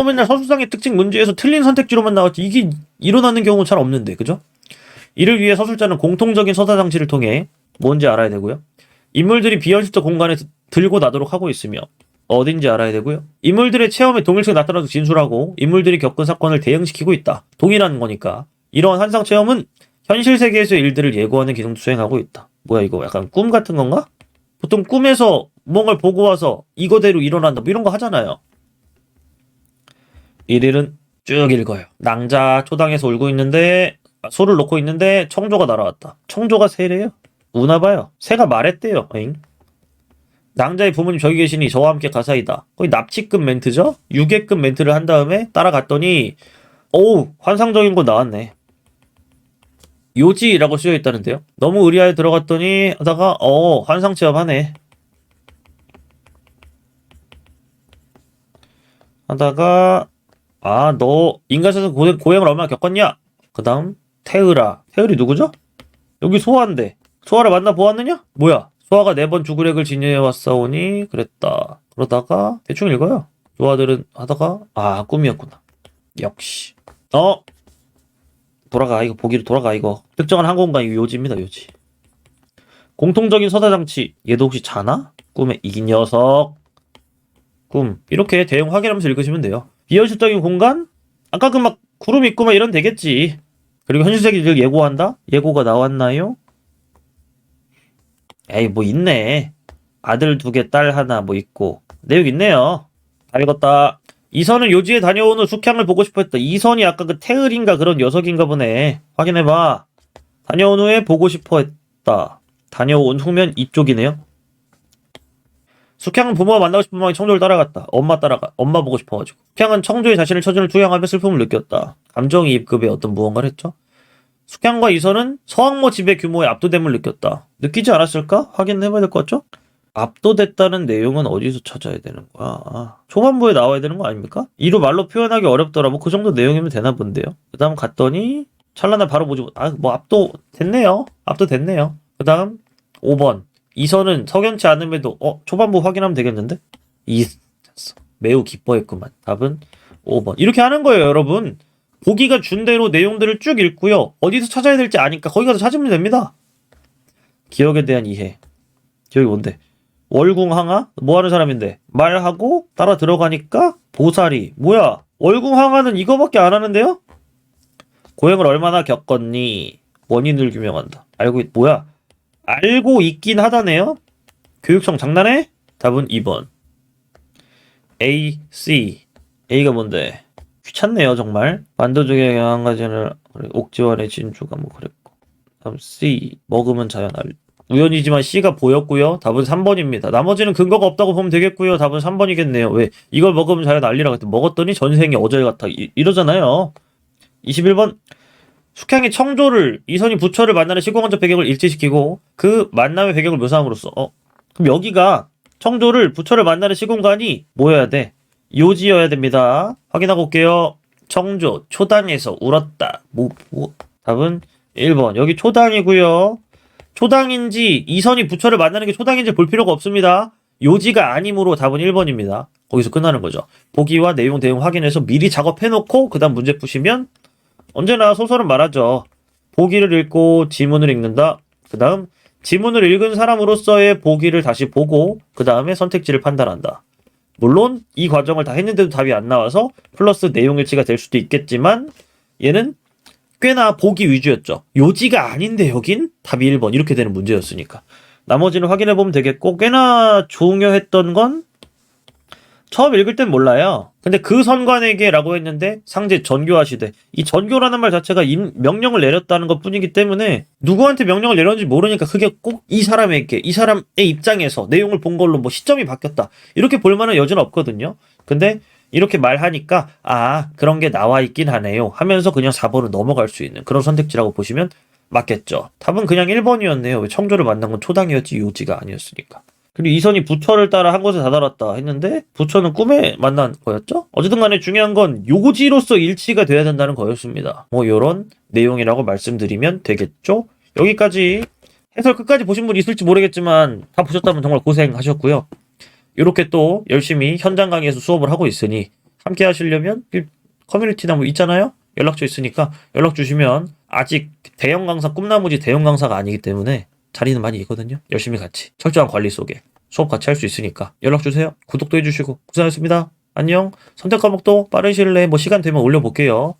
맨날 서술상의 특징 문제에서 틀린 선택지로만 나왔지 이게 일어나는 경우 잘 없는데 그죠? 이를 위해 서술자는 공통적인 서사 장치를 통해 뭔지 알아야 되고요. 인물들이 비현실적 공간에 들고 나도록 하고 있으며 어딘지 알아야 되고요. 인물들의 체험에 동일성이 나타나서 진술하고 인물들이 겪은 사건을 대응시키고 있다. 동일한 거니까. 이러한 환상 체험은 현실 세계에서의 일들을 예고하는 기능도 수행하고 있다. 뭐야 이거 약간 꿈 같은 건가? 보통 꿈에서 뭔가를 보고 와서 이거대로 일어난다 뭐 이런 거 하잖아요. 일일은 쭉 읽어요. 낭자 초당에서 울고 있는데 소를 놓고 있는데 청조가 날아왔다. 청조가 새래요? 우나봐요. 새가 말했대요. 잉? 낭자의 부모님 저기 계시니 저와 함께 가사이다. 거의 납치급 멘트죠? 유괴급 멘트를 한 다음에 따라갔더니 환상적인 거 나왔네. 요지라고 쓰여있다는데요. 너무 의리하게 들어갔더니 하다가 환상체험하네. 하다가 너 인간세상 고행을 얼마나 겪었냐? 그 다음 태을이 누구죠? 여기 소화인데 소화를 만나보았느냐? 뭐야? 소화가 4번 죽으렉을 지내왔사오니 그랬다. 그러다가 대충 읽어요. 조아들은 하다가 꿈이었구나. 역시 돌아가 이거 보기로 돌아가 이거 특정한 항공관 요지입니다. 요지. 공통적인 서사장치 얘도 혹시 자나? 꿈에 이 녀석 꿈 이렇게 대응 확인하면서 읽으시면 돼요. 비현실적인 공간? 아까 그 막 구름 있고 막 이런 되겠지. 그리고 현실세계를 예고한다? 예고가 나왔나요? 에이 뭐 있네. 아들 2개 딸 하나 뭐 있고 내용 있네요. 다 읽었다. 이선은 요지에 다녀온 후 숙향을 보고 싶어 했다. 이선이 아까 그 태을인가 그런 녀석인가 보네. 확인해봐. 다녀온 후에 보고 싶어 했다. 다녀온 후면 이쪽이네요. 숙향은 부모와 만나고 싶은 마음에 청조를 따라갔다. 엄마 보고 싶어가지고. 숙향은 청조의 자신을 처진을 투영하며 슬픔을 느꼈다. 감정이입급의 어떤 무언가를 했죠. 숙향과 이선은 서학모 집의 규모에 압도됨을 느꼈다. 느끼지 않았을까? 확인해봐야 될 것 같죠? 압도됐다는 내용은 어디서 찾아야 되는 거야? 초반부에 나와야 되는 거 아닙니까? 이로 말로 표현하기 어렵더라. 뭐 그 정도 내용이면 되나 본데요. 그 다음 갔더니 찰나날 바로 보지 압도됐네요. 그 다음 5번 이선은 석연치 않음에도 초반부 확인하면 되겠는데? 매우 기뻐했구만. 답은 5번. 이렇게 하는 거예요, 여러분. 보기가 준 대로 내용들을 쭉 읽고요. 어디서 찾아야 될지 아니까 거기 가서 찾으면 됩니다. 기억에 대한 이해. 기억이 뭔데? 월궁항아? 뭐하는 사람인데? 말하고 따라 들어가니까 보살이. 뭐야? 월궁항아는 이거밖에 안 하는데요? 고행을 얼마나 겪었니? 원인을 규명한다. 알고 있긴 하다네요? 교육청 장난해? 답은 2번. A, C. A가 뭔데? 귀찮네요, 정말. 만두족의 한 가지는 옥지원의 진주가 뭐 그랬고. 다음 C. 먹으면 자연 알리. 우연이지만 C가 보였고요. 답은 3번입니다. 나머지는 근거가 없다고 보면 되겠고요. 답은 3번이겠네요. 왜? 이걸 먹으면 자연 알리라고 했더니 먹었더니 전생이 어제 같아. 이러잖아요. 21번. 숙향이 청조를 이선이 부처를 만나는 시공간적 배경을 일치시키고 그 만남의 배경을 묘사함으로써 그럼 여기가 청조를 부처를 만나는 시공간이 뭐여야 돼? 요지여야 됩니다. 확인하고 올게요. 청조 초당에서 울었다. 답은 1번. 여기 초당이고요. 초당인지 이선이 부처를 만나는 게 초당인지 볼 필요가 없습니다. 요지가 아니므로 답은 1번입니다. 거기서 끝나는 거죠. 보기와 내용 대응 확인해서 미리 작업해놓고 그 다음 문제 푸시면 언제나 소설은 말하죠. 보기를 읽고 지문을 읽는다. 그 다음 지문을 읽은 사람으로서의 보기를 다시 보고 그 다음에 선택지를 판단한다. 물론 이 과정을 다 했는데도 답이 안 나와서 플러스 내용 일치가 될 수도 있겠지만 얘는 꽤나 보기 위주였죠. 요지가 아닌데 여긴 답이 1번 이렇게 되는 문제였으니까. 나머지는 확인해보면 되겠고 꽤나 중요했던 건 처음 읽을 땐 몰라요. 근데 그 선관에게 라고 했는데 상제 전교하시되 이 전교라는 말 자체가 명령을 내렸다는 것 뿐이기 때문에 누구한테 명령을 내렸는지 모르니까 그게 꼭 이 사람에게 이 사람의 입장에서 내용을 본 걸로 뭐 시점이 바뀌었다 이렇게 볼 만한 여지는 없거든요. 근데 이렇게 말하니까 아 그런 게 나와 있긴 하네요 하면서 그냥 4번을 넘어갈 수 있는 그런 선택지라고 보시면 맞겠죠. 답은 그냥 1번이었네요. 왜 청조를 만난 건 초당이었지 요지가 아니었으니까. 그리고 이선이 부처를 따라 한 곳에 다다랐다 했는데 부처는 꿈에 만난 거였죠? 어쨌든 간에 중요한 건 요지로서 일치가 돼야 된다는 거였습니다. 뭐 요런 내용이라고 말씀드리면 되겠죠? 여기까지 해설 끝까지 보신 분 있을지 모르겠지만 다 보셨다면 정말 고생하셨고요. 이렇게 또 열심히 현장 강의에서 수업을 하고 있으니 함께 하시려면 커뮤니티나 뭐 있잖아요? 연락처 있으니까 연락 주시면 아직 대형 강사 꿈나무지 대형 강사가 아니기 때문에 자리는 많이 있거든요. 열심히 같이 철저한 관리 속에 수업 같이 할 수 있으니까 연락 주세요. 구독도 해주시고 고생하셨습니다. 안녕. 선택 과목도 빠른 시일 내에 뭐 시간 되면 올려볼게요.